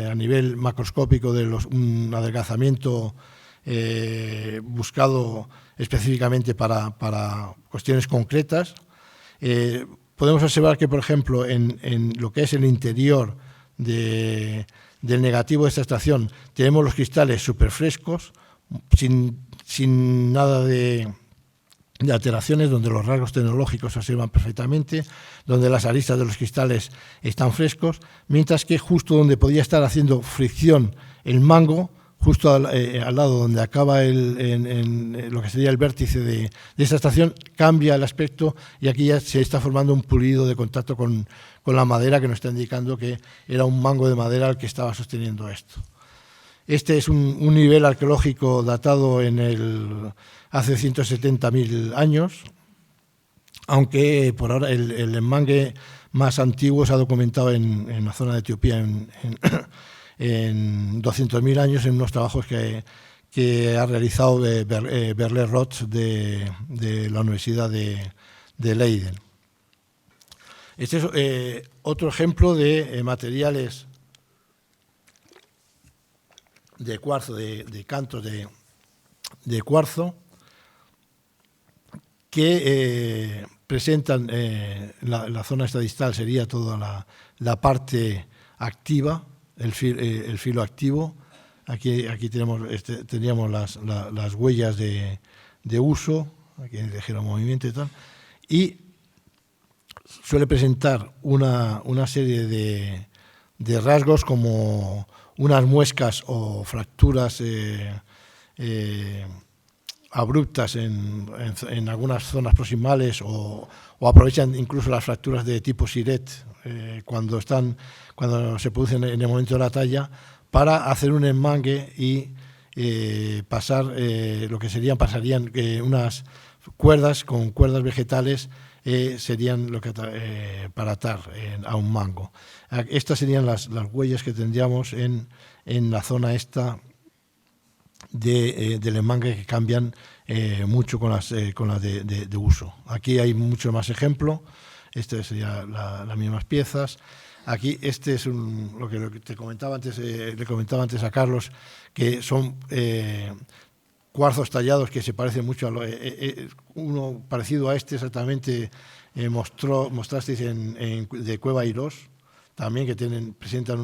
S2: a nivel macroscópico de un adelgazamiento buscado específicamente para cuestiones concretas, podemos observar que, por ejemplo, en lo que es el interior del negativo de esta extracción, tenemos los cristales súper frescos, sin nada de alteraciones, donde los rasgos tecnológicos se observan perfectamente, donde las aristas de los cristales están frescos, mientras que justo donde podía estar haciendo fricción el mango, justo al lado donde acaba lo que sería el vértice de esta extracción, cambia el aspecto y aquí ya se está formando un pulido de contacto con la madera, que nos está indicando que era un mango de madera el que estaba sosteniendo esto. Este es un nivel arqueológico datado hace 170.000 años, aunque por ahora el enmangue más antiguo se ha documentado en la zona de Etiopía en 200.000 años, en unos trabajos que ha realizado Berle Roth de la Universidad de Leiden. Este es otro ejemplo de materiales de cuarzo, de cantos de cuarzo, que presentan la zona esta distal, sería toda la parte activa, el filo activo. Aquí teníamos las huellas de uso, aquí en el ligero movimiento y tal, y suele presentar una serie de rasgos como unas muescas o fracturas abruptas en algunas zonas proximales, o aprovechan incluso las fracturas de tipo siret cuando se producen en el momento de la talla, para hacer un enmangue y pasar lo que pasarían unas cuerdas con cuerdas vegetales, serían para atar a un mango. Estas serían las huellas que tendríamos en la zona esta del enmangue, que cambian mucho con las de uso. Aquí hay mucho más ejemplo. Este sería las mismas piezas. Aquí este es lo que te comentaba antes, le comentaba antes a Carlos, que son cuarzos tallados que se parecen mucho a uno parecido a este exactamente. Mostrasteis de Cueva Irós, también, que presentan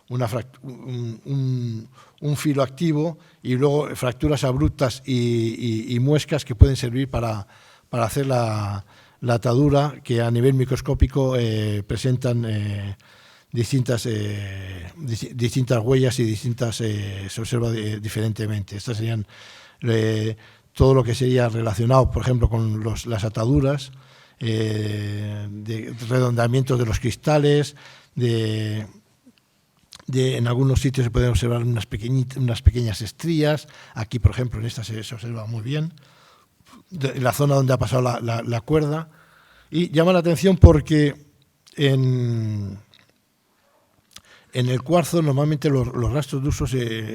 S2: un filo activo y luego fracturas abruptas y muescas que pueden servir para hacer la atadura, que a nivel microscópico presentan distintas huellas y se observa diferentemente. Estas serían todo lo que sería relacionado, por ejemplo, con las ataduras, de redondeamientos de los cristales, en algunos sitios se pueden observar unas pequeñas estrías. Aquí, por ejemplo, en esta se observa muy bien la zona donde ha pasado la cuerda. Y llama la atención porque en En el cuarzo normalmente los rastros de uso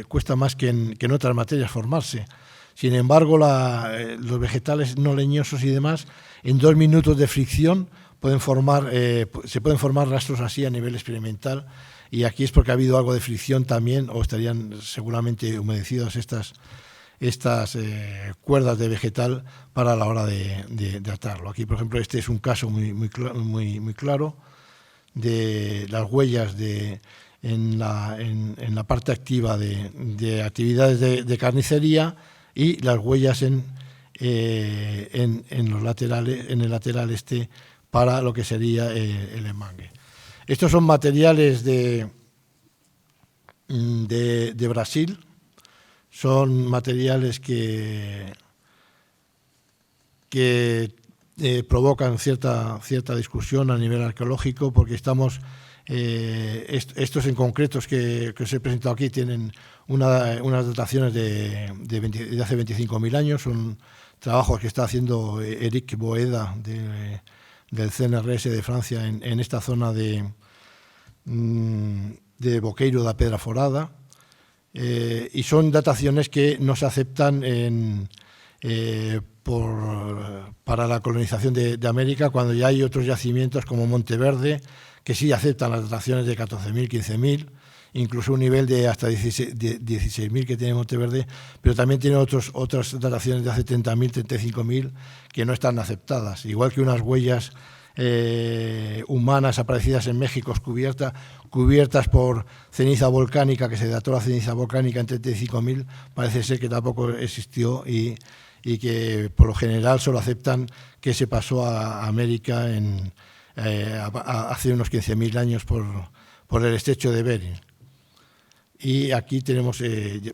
S2: cuesta más que en otras materias formarse. Sin embargo, los vegetales no leñosos y demás, en 2 minutos de fricción se pueden formar rastros así a nivel experimental, y aquí es porque ha habido algo de fricción también, o estarían seguramente humedecidas estas cuerdas de vegetal para la hora de atarlo. Aquí, por ejemplo, este es un caso muy claro de las huellas en la parte activa de actividades de carnicería, y las huellas en los laterales, en el lateral para lo que sería el enmangue. Estos son materiales de Brasil. Son materiales que provocan cierta discusión a nivel arqueológico, porque estos en concretos que os he presentado aquí tienen unas dataciones de hace 25.000 años. Son trabajos que está haciendo Eric Boeda del CNRS de Francia en esta zona de Boqueiro da Pedra Forada. Y son dataciones que no se aceptan para la colonización de América, cuando ya hay otros yacimientos como Monteverde que sí aceptan las dataciones de 14.000, 15.000, incluso un nivel de hasta 16.000 que tiene Monteverde, pero también tiene otras dataciones de hace 30.000, 35.000 que no están aceptadas, igual que unas huellas humanas aparecidas en México cubiertas por ceniza volcánica, que se dató la ceniza volcánica en 35.000, parece ser que tampoco existió, y que por lo general solo aceptan que se pasó a América hace unos 15.000 años por el estrecho de Bering. Y aquí tenemos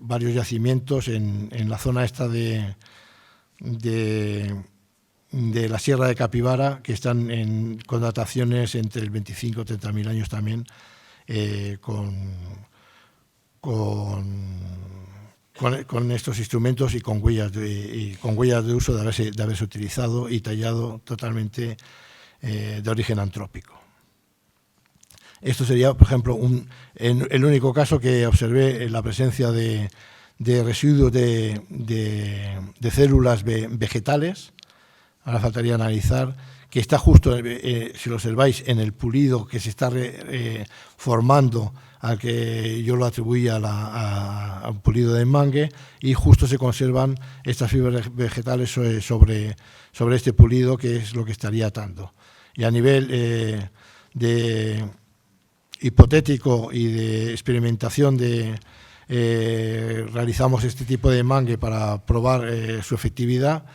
S2: varios yacimientos en la zona esta de la Sierra de Capibara, que están con dataciones entre el 25 y 30.000 años también, con estos instrumentos y con huellas de uso de haberse utilizado y tallado totalmente de origen antrópico. Esto sería, por ejemplo, el único caso que observé la presencia de residuos de células vegetales. Ahora faltaría analizar que está justo, si lo observáis, en el pulido que se está formando, al que yo lo atribuía a un pulido de enmangue, y justo se conservan estas fibras vegetales sobre este pulido, que es lo que estaría atando. Y a nivel de hipotético y de experimentación realizamos este tipo de enmangue para probar su efectividad,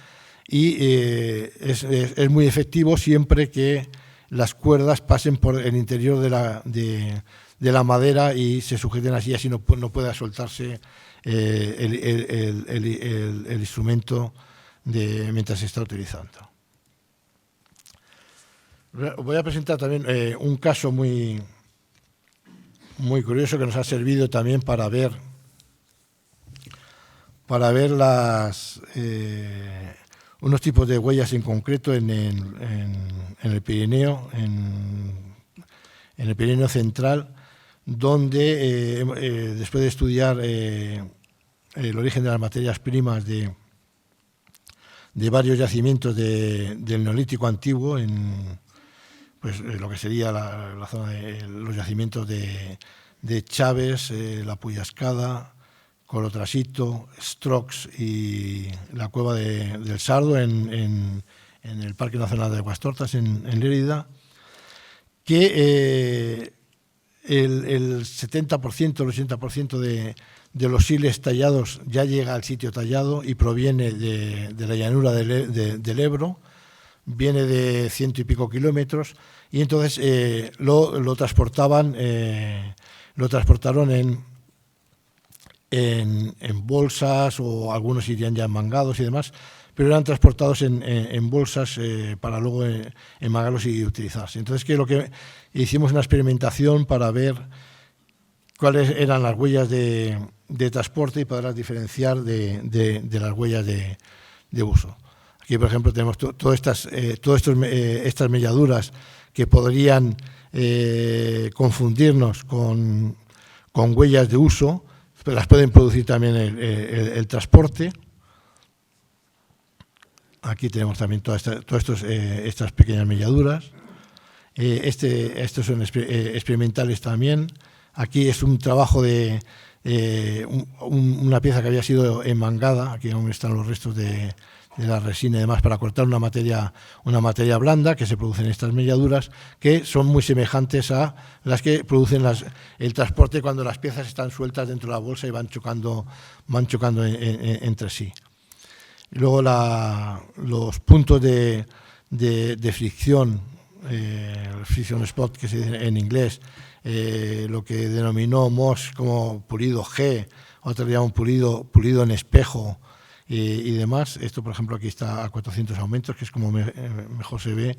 S2: y es muy efectivo siempre que las cuerdas pasen por el interior de la madera y se sujeten así no pueda soltarse el instrumento mientras se está utilizando. Voy a presentar también un caso muy curioso que nos ha servido también para ver unos tipos de huellas en concreto en el Pirineo, en el Pirineo central, donde después de estudiar el origen de las materias primas de varios yacimientos del Neolítico antiguo, lo que sería la zona de los yacimientos de Chaves, la Puyascada, Colotrasito, Strox y la cueva del Sardo en el Parque Nacional de Aguastortas en Lérida, que el 70%, el 80% de los siles tallados ya llega al sitio tallado y proviene de la llanura del Ebro, viene de 100 y pico kilómetros, y entonces lo transportaron en bolsas, o algunos irían ya enmangados y demás, pero eran transportados en bolsas para luego enmangarlos y utilizarse. Entonces, lo que hicimos una experimentación para ver cuáles eran las huellas de transporte y poderlas diferenciar de las huellas de uso. Aquí, por ejemplo, tenemos todas estas melladuras que podrían confundirnos con con huellas de uso, las pueden producir también el transporte. Aquí tenemos también todas estas pequeñas melladuras. Estos son experimentales también. Aquí es un trabajo de una pieza que había sido enmangada. Aquí aún están los restos de la resina y demás para cortar una materia blanda que se producen estas melladuras, que son muy semejantes a las que producen el transporte cuando las piezas están sueltas dentro de la bolsa y van chocando entre sí. Luego los puntos de fricción, el friction spot que se dice en inglés, lo que denominó Moss como pulido G, otros le llaman pulido en espejo y demás. Esto, por ejemplo, aquí está a 400 aumentos, que es como mejor se ve.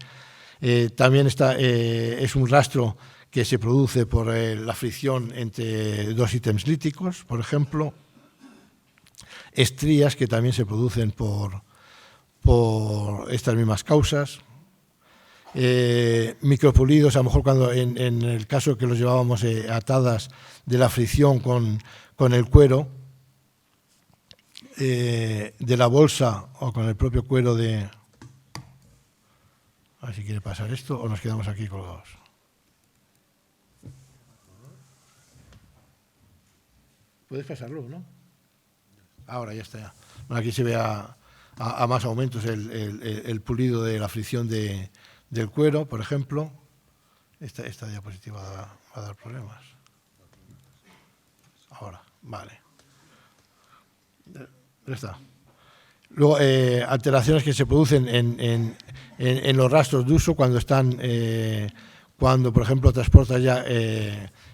S2: También es un rastro que se produce por la fricción entre dos ítems líticos, por ejemplo. Estrías que también se producen por estas mismas causas. Micropulidos, a lo mejor cuando en el caso que los llevábamos atadas de la fricción con el cuero de la bolsa o con el propio cuero de... A ver si quiere pasar esto o nos quedamos aquí colgados. Puedes pasarlo, ¿no? Ahora ya está. Ya. Bueno, aquí se ve a más aumentos el pulido de la fricción del cuero, por ejemplo. Esta diapositiva va a dar problemas. Ahora, vale. Ya está. Luego, alteraciones que se producen en los rastros de uso cuando cuando, por ejemplo, transporta ya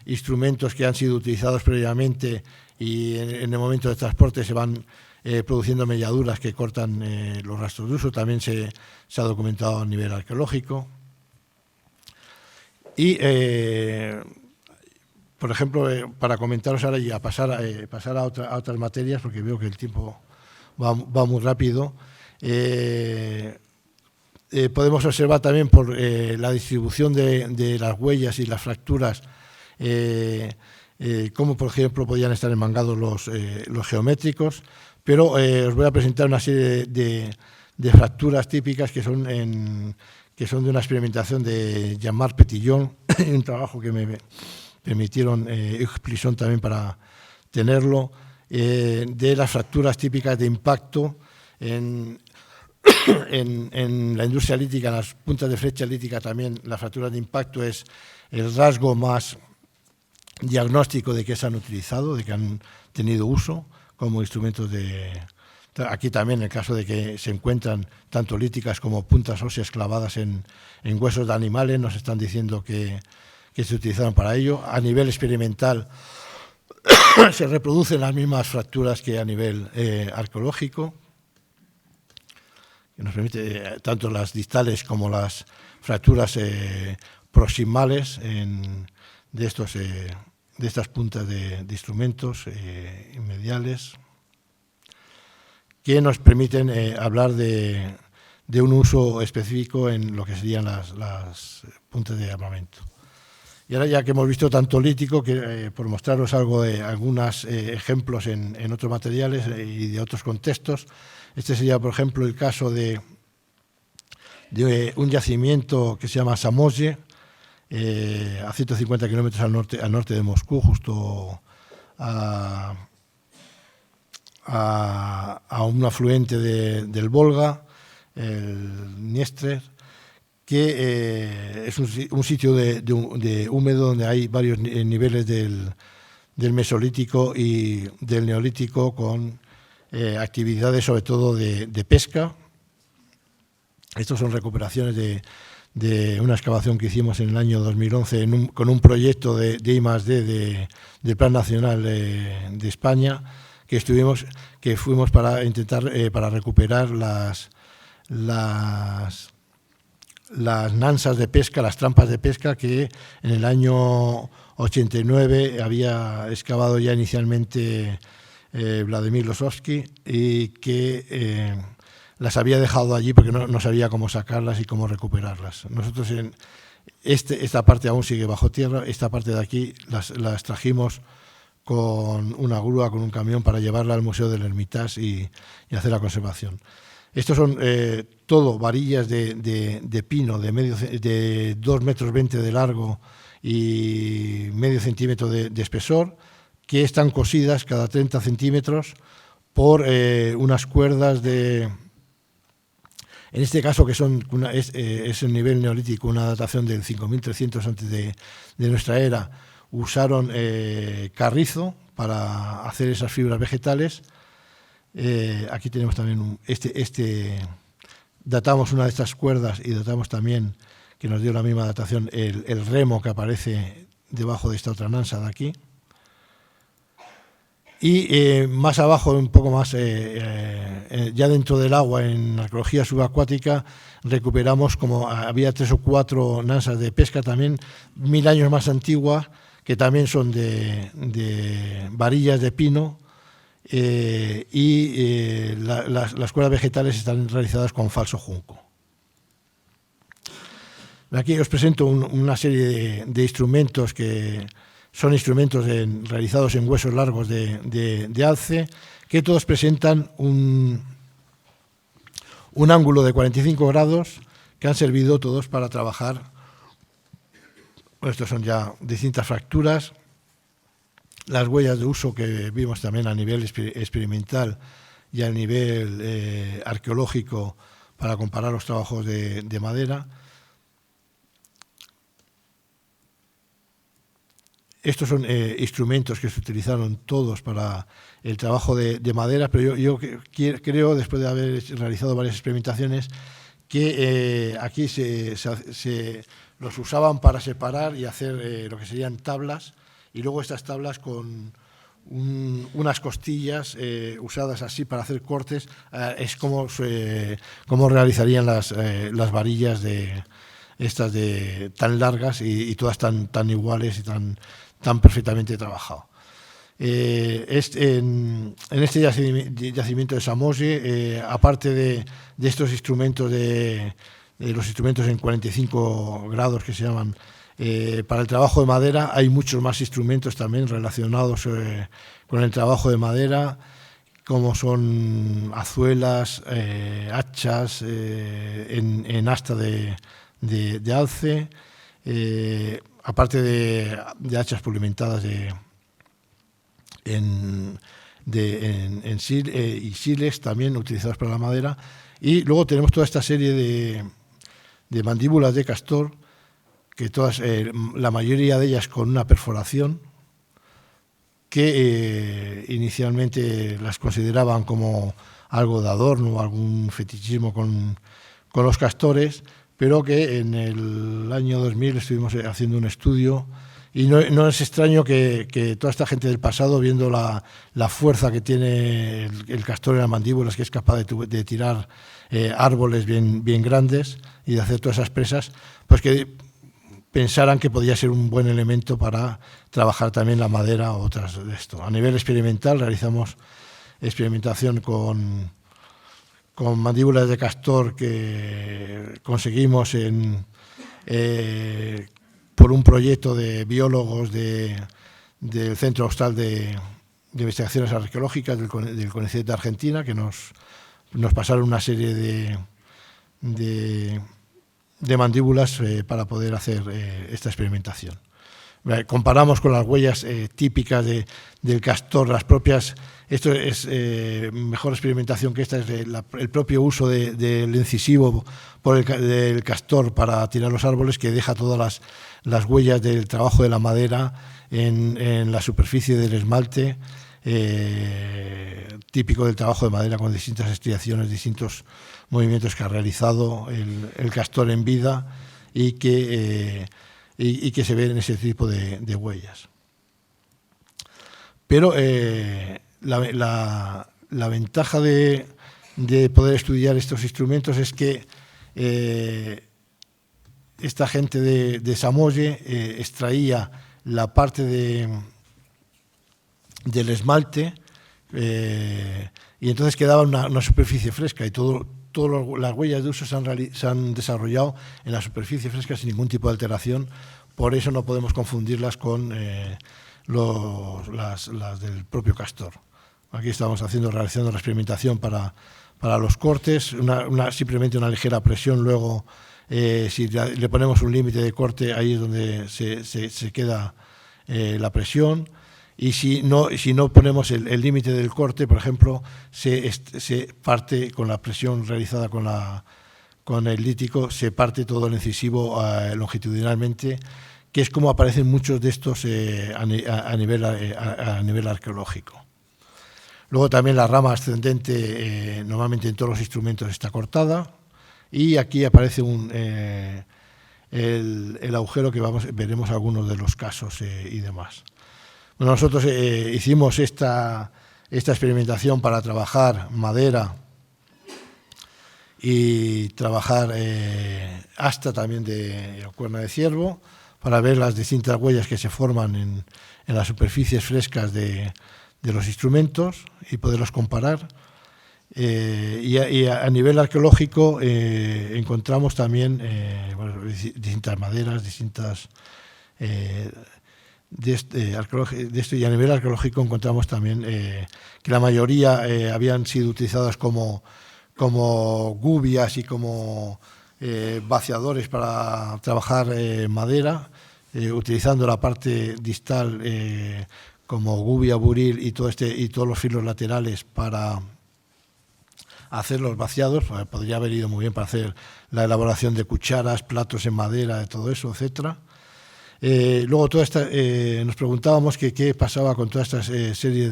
S2: instrumentos que han sido utilizados previamente y en el momento de transporte se van produciendo melladuras que cortan los rastros de uso. También se ha documentado a nivel arqueológico. Y, por ejemplo, para comentaros ahora y a pasar a otras materias, porque veo que el tiempo va muy rápido, podemos observar también por la distribución de las huellas y las fracturas cómo, por ejemplo, podían estar enmangados los geométricos, pero os voy a presentar una serie de fracturas típicas que son de una experimentación de Jean-Marc Petitjon, un trabajo que me permitieron Hugues Plisson también para tenerlo, de las fracturas típicas de impacto en la industria lítica, en las puntas de flecha lítica también. La fractura de impacto es el rasgo más diagnóstico de que se han utilizado, de que han tenido uso como instrumentos de... Aquí también, en el caso de que se encuentran tanto líticas como puntas óseas clavadas en huesos de animales, nos están diciendo que se utilizaron para ello. A nivel experimental se reproducen las mismas fracturas que a nivel arqueológico, que nos permite tanto las distales como las fracturas proximales de estas puntas de instrumentos mediales, que nos permiten hablar de un uso específico en lo que serían las puntas de armamento. Y ahora, ya que hemos visto tanto lítico, que por mostraros algo de algunos ejemplos en otros materiales y de otros contextos, este sería, por ejemplo, el caso de un yacimiento que se llama Samozhye, a 150 kilómetros al norte de Moscú, justo a un afluente del Volga, el Dniester, que es un sitio de húmedo donde hay varios niveles del Mesolítico y del Neolítico, con actividades sobre todo de pesca. Estos son recuperaciones de una excavación que hicimos en el año 2011 con un proyecto de I+D del Plan Nacional de España, que fuimos para intentar para recuperar las nansas de pesca, las trampas de pesca que en el año 89 había excavado ya inicialmente Vladimir Losovsky, y que las había dejado allí porque no sabía cómo sacarlas y cómo recuperarlas. Nosotros esta parte aún sigue bajo tierra. Esta parte de aquí las trajimos con una grúa, con un camión, para llevarla al Museo del Hermitage y hacer la conservación. Estos son todo varillas de pino de 2,20 metros de largo y medio centímetro de espesor, que están cosidas cada 30 centímetros por unas cuerdas en este caso que es el nivel neolítico, una datación del 5300 antes de nuestra era. Usaron carrizo para hacer esas fibras vegetales. Aquí tenemos también datamos una de estas cuerdas y datamos también, que nos dio la misma datación, el remo que aparece debajo de esta otra nansa de aquí. Y más abajo, un poco más, ya dentro del agua, en arqueología subacuática, recuperamos, como había 3 o 4 nansas de pesca también, 1000 años más antiguas, que también son de varillas de pino, y las cuerdas vegetales están realizadas con falso junco. Aquí os presento una serie de instrumentos que son instrumentos realizados en huesos largos de alce, que todos presentan un ángulo de 45 grados, que han servido todos para trabajar. Estos son ya distintas fracturas, las huellas de uso que vimos también a nivel experimental y a nivel arqueológico para comparar los trabajos de madera. Estos son instrumentos que se utilizaron todos para el trabajo de madera, pero yo creo, después de haber realizado varias experimentaciones, que aquí los usaban para separar y hacer lo que serían tablas, y luego estas tablas con unas costillas usadas así para hacer cortes, es como realizarían las varillas estas tan largas y todas tan iguales y tan perfectamente trabajado. En este yacimiento de Samoye, aparte de estos instrumentos, de los instrumentos en 45 grados que se llaman, para el trabajo de madera, hay muchos más instrumentos también relacionados con el trabajo de madera, como son azuelas, hachas en asta de alce, aparte de hachas pulimentadas y sílex también utilizados para la madera. Y luego tenemos toda esta serie de mandíbulas de castor, que todas, la mayoría de ellas con una perforación, que inicialmente las consideraban como algo de adorno, algún fetichismo con los castores, pero que en el año 2000 estuvimos haciendo un estudio y no es extraño que toda esta gente del pasado, viendo la fuerza que tiene el castor en las mandíbulas, que es capaz de tirar árboles bien grandes y de hacer todas esas presas, pues que pensaran que podía ser un buen elemento para trabajar también la madera o otras de esto. A nivel experimental realizamos experimentación con mandíbulas de castor que conseguimos por un proyecto de biólogos del Centro Austral de Investigaciones Arqueológicas del CONICET de Argentina, que nos pasaron una serie de mandíbulas para poder hacer esta experimentación. Comparamos con las huellas típicas del castor, las propias. Esto es mejor experimentación que esta, es el propio uso del incisivo del castor para tirar los árboles, que deja todas las huellas del trabajo de la madera en la superficie del esmalte, típico del trabajo de madera, con distintas estriaciones, distintos movimientos que ha realizado el castor en vida y que se ven en ese tipo de huellas. Pero la ventaja de poder estudiar estos instrumentos es que esta gente de Samoye extraía la parte del esmalte y entonces quedaba una superficie fresca, y todas las huellas de uso se han desarrollado en la superficie fresca sin ningún tipo de alteración. Por eso no podemos confundirlas con las del propio castor. Aquí estamos realizando la experimentación para los cortes, simplemente una ligera presión. Luego, si le ponemos un límite de corte, ahí es donde se queda la presión. Y si no ponemos el límite del corte, por ejemplo, se parte con la presión realizada con el lítico, se parte todo el incisivo longitudinalmente, que es como aparecen muchos de estos a nivel arqueológico. Luego también la rama ascendente, normalmente en todos los instrumentos está cortada, y aquí aparece el agujero que veremos algunos de los casos y demás. Bueno, nosotros hicimos esta experimentación para trabajar madera y trabajar asta también de cuerna de ciervo, para ver las distintas huellas que se forman en las superficies frescas de los instrumentos y poderlos comparar. Y a nivel arqueológico encontramos también distintas maderas, distintas... y a nivel arqueológico encontramos también que la mayoría habían sido utilizadas como gubias y como vaciadores para trabajar madera, utilizando la parte distal como gubia, buril y todos los filos laterales para hacer los vaciados. Podría haber ido muy bien para hacer la elaboración de cucharas, platos en madera, de todo eso, etcétera. Luego nos preguntábamos qué pasaba con toda esta serie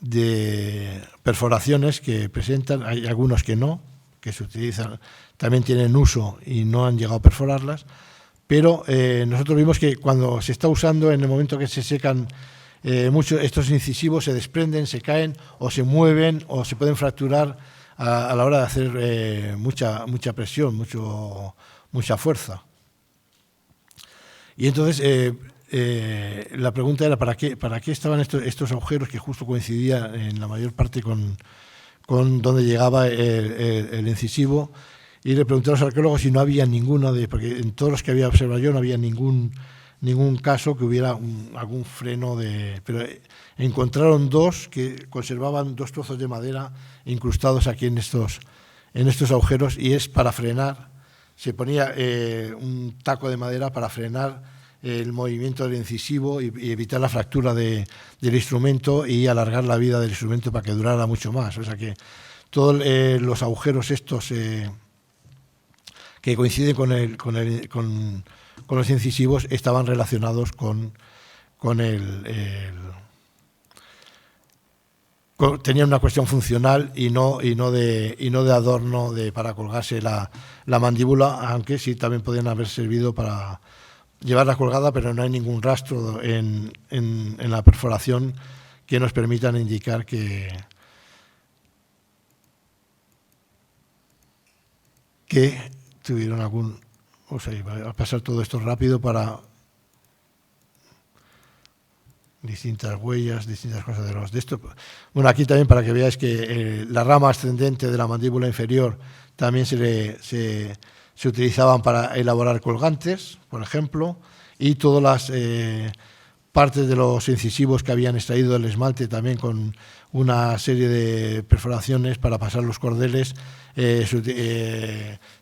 S2: de perforaciones que presentan. Hay algunos que no, que se utilizan, también tienen uso y no han llegado a perforarlas, pero nosotros vimos que cuando se está usando, en el momento que se secan mucho, estos incisivos se desprenden, se caen o se mueven o se pueden fracturar a la hora de hacer mucha presión, mucha fuerza. Y entonces la pregunta era ¿para qué estaban estos agujeros, que justo coincidían en la mayor parte con donde llegaba el incisivo? Y le pregunté a los arqueólogos si no había porque en todos los que había observado yo no había ningún caso que hubiera algún freno pero encontraron dos que conservaban 2 trozos de madera incrustados aquí en estos agujeros, y es para frenar. Se ponía un taco de madera para frenar el movimiento del incisivo y evitar la fractura del instrumento y alargar la vida del instrumento para que durara mucho más. O sea que todos los agujeros estos que coinciden con los incisivos estaban relacionados tenían una cuestión funcional y no de adorno para colgarse la mandíbula, aunque sí también podían haber servido para llevarla colgada, pero no hay ningún rastro en la perforación que nos permitan indicar que tuvieron algún... O sea, voy a pasar todo esto rápido para distintas huellas, distintas cosas de esto. Bueno, aquí también para que veáis que la rama ascendente de la mandíbula inferior también se utilizaban para elaborar colgantes, por ejemplo, y todas las partes de los incisivos que habían extraído del esmalte también con una serie de perforaciones para pasar los cordeles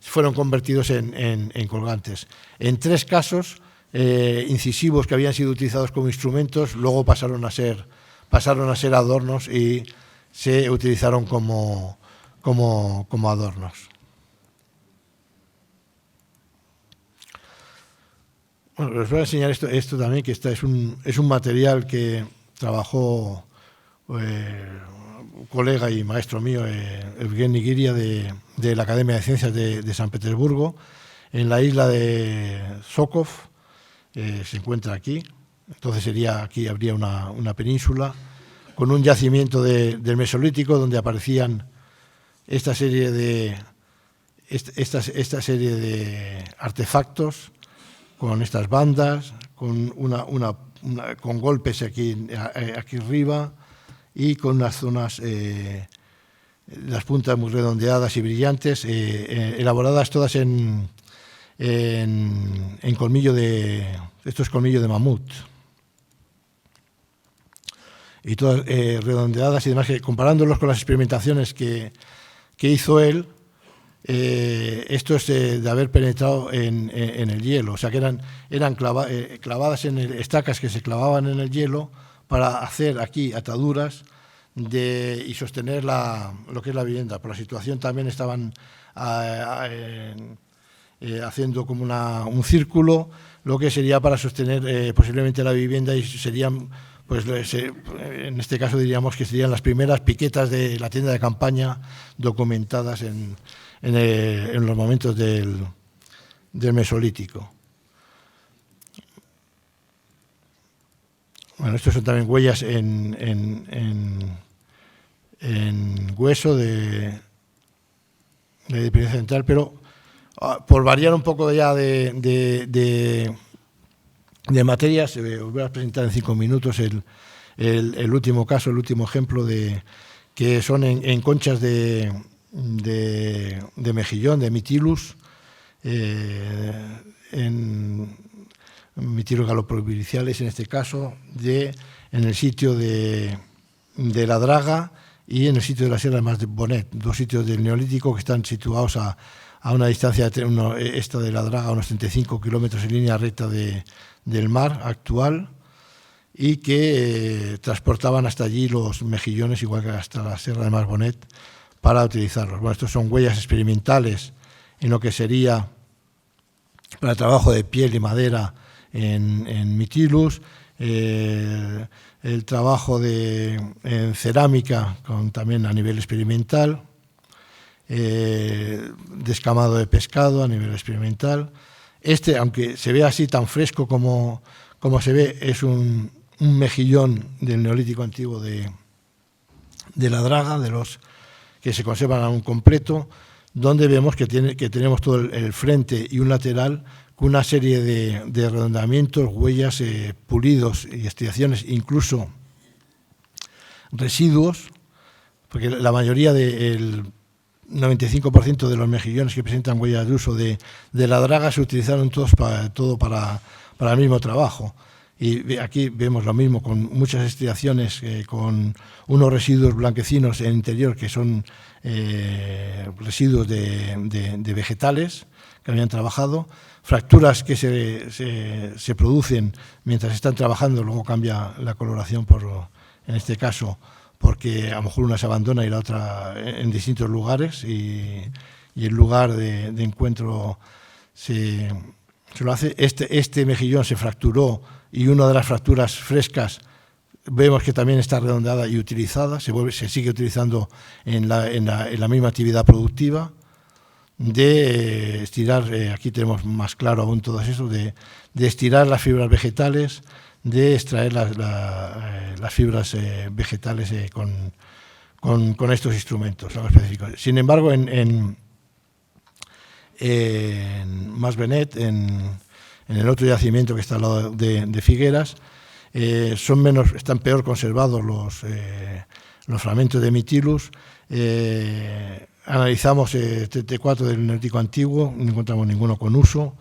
S2: fueron convertidos en colgantes. En 3 casos, incisivos que habían sido utilizados como instrumentos luego pasaron a ser adornos y se utilizaron como adornos. Bueno, les voy a enseñar esto también, que es un material que trabajó un colega y maestro mío, Evgeny Giria, de la Academia de Ciencias de San Petersburgo, en la isla de Sokov. Se encuentra aquí. Entonces aquí habría una península con un yacimiento del Mesolítico donde aparecían esta serie de artefactos con estas bandas, con golpes aquí arriba y con unas zonas, las puntas muy redondeadas y brillantes, elaboradas todas en colmillo esto es colmillo de mamut. y todas redondeadas y demás, que comparándolos con las experimentaciones que hizo él, esto es de haber penetrado en el hielo, o sea que eran clavadas en estacas que se clavaban en el hielo para hacer aquí ataduras y sostener lo que es la vivienda. Por la situación también estaban haciendo como un círculo, lo que sería para sostener posiblemente la vivienda, y serían, pues en este caso diríamos que serían las primeras piquetas de la tienda de campaña documentadas en los momentos del Mesolítico. Bueno, estos son también huellas en hueso de dependencia central, pero por variar un poco ya de materias, os voy a presentar en 5 minutos el último caso, el último ejemplo que son en conchas de mejillón, de Mytilus, en Mytilus galoprovincialis en este caso, en el sitio de la Draga y en el sitio de la Sierra de Mas Bonet, 2 sitios del Neolítico que están situados a una distancia, esta de la Draga, a unos 35 kilómetros en línea recta del mar actual, y que transportaban hasta allí los mejillones, igual que hasta la Sierra de Mas Bonet, para utilizarlos. Bueno, estos son huellas experimentales en lo que sería para el trabajo de piel y madera en Mytilus, el trabajo en cerámica también a nivel experimental, descamado de pescado a nivel experimental. Aunque se ve así tan fresco como se ve, es un mejillón del Neolítico antiguo de la Draga, de los que se conservan aún completo, donde vemos que tenemos todo el frente y un lateral con una serie de redondeamientos, huellas, pulidos y estriaciones, incluso residuos, porque la mayoría del 95% de los mejillones que presentan huellas de uso de la Draga se utilizaron todos para el mismo trabajo. Y aquí vemos lo mismo, con muchas estriaciones, con unos residuos blanquecinos en el interior que son residuos de vegetales que habían trabajado, fracturas que se producen mientras están trabajando, luego cambia la coloración en este caso, porque a lo mejor una se abandona y la otra en distintos lugares, y el lugar de encuentro se lo hace. Este mejillón se fracturó, y una de las fracturas frescas vemos que también está redondeada y utilizada, se sigue utilizando en la misma actividad productiva, de estirar, aquí tenemos más claro aún todo eso, de estirar las fibras vegetales, de extraer las fibras vegetales con estos instrumentos específicos. Sin embargo, en Mas Bonet, en el otro yacimiento que está al lado de Figueras, están peor conservados los fragmentos de Mytilus. Analizamos 34 del Neolítico antiguo, no encontramos ninguno con uso.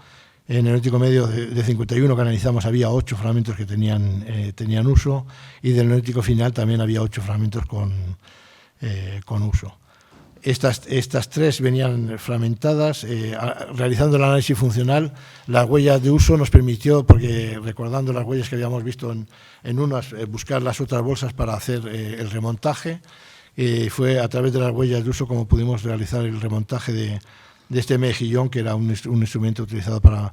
S2: En el Neolítico medio de 51 que analizamos había 8 fragmentos que tenían uso, y del Neolítico final también había 8 fragmentos con uso. Estas 3 venían fragmentadas. Realizando el análisis funcional, las huellas de uso nos permitió, porque recordando las huellas que habíamos visto en unas, buscar las otras bolsas para hacer el remontaje. Fue a través de las huellas de uso como pudimos realizar el remontaje de este mejillón, que era un instrumento utilizado para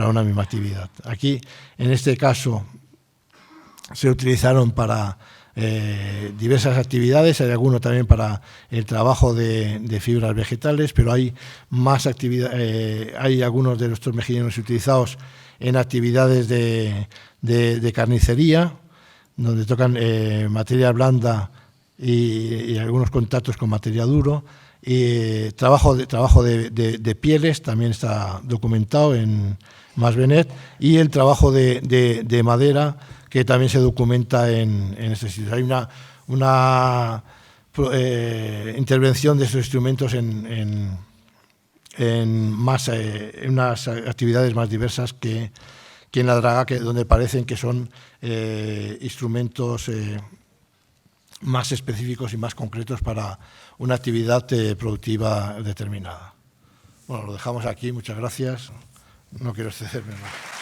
S2: una misma actividad. Aquí, en este caso, se utilizaron para diversas actividades, hay alguno también para el trabajo de fibras vegetales, pero hay más actividades, hay algunos de nuestros mejillones utilizados en actividades de carnicería, donde tocan materia blanda y algunos contactos con materia duro. Trabajo de pieles también está documentado en Mas Bonet, y el trabajo de madera, que también se documenta en este sitio. Hay una intervención de estos instrumentos en unas actividades más diversas que en la Draga, donde parecen que son instrumentos más específicos y más concretos para una actividad productiva determinada. Bueno, lo dejamos aquí. Muchas gracias. No quiero excederme más.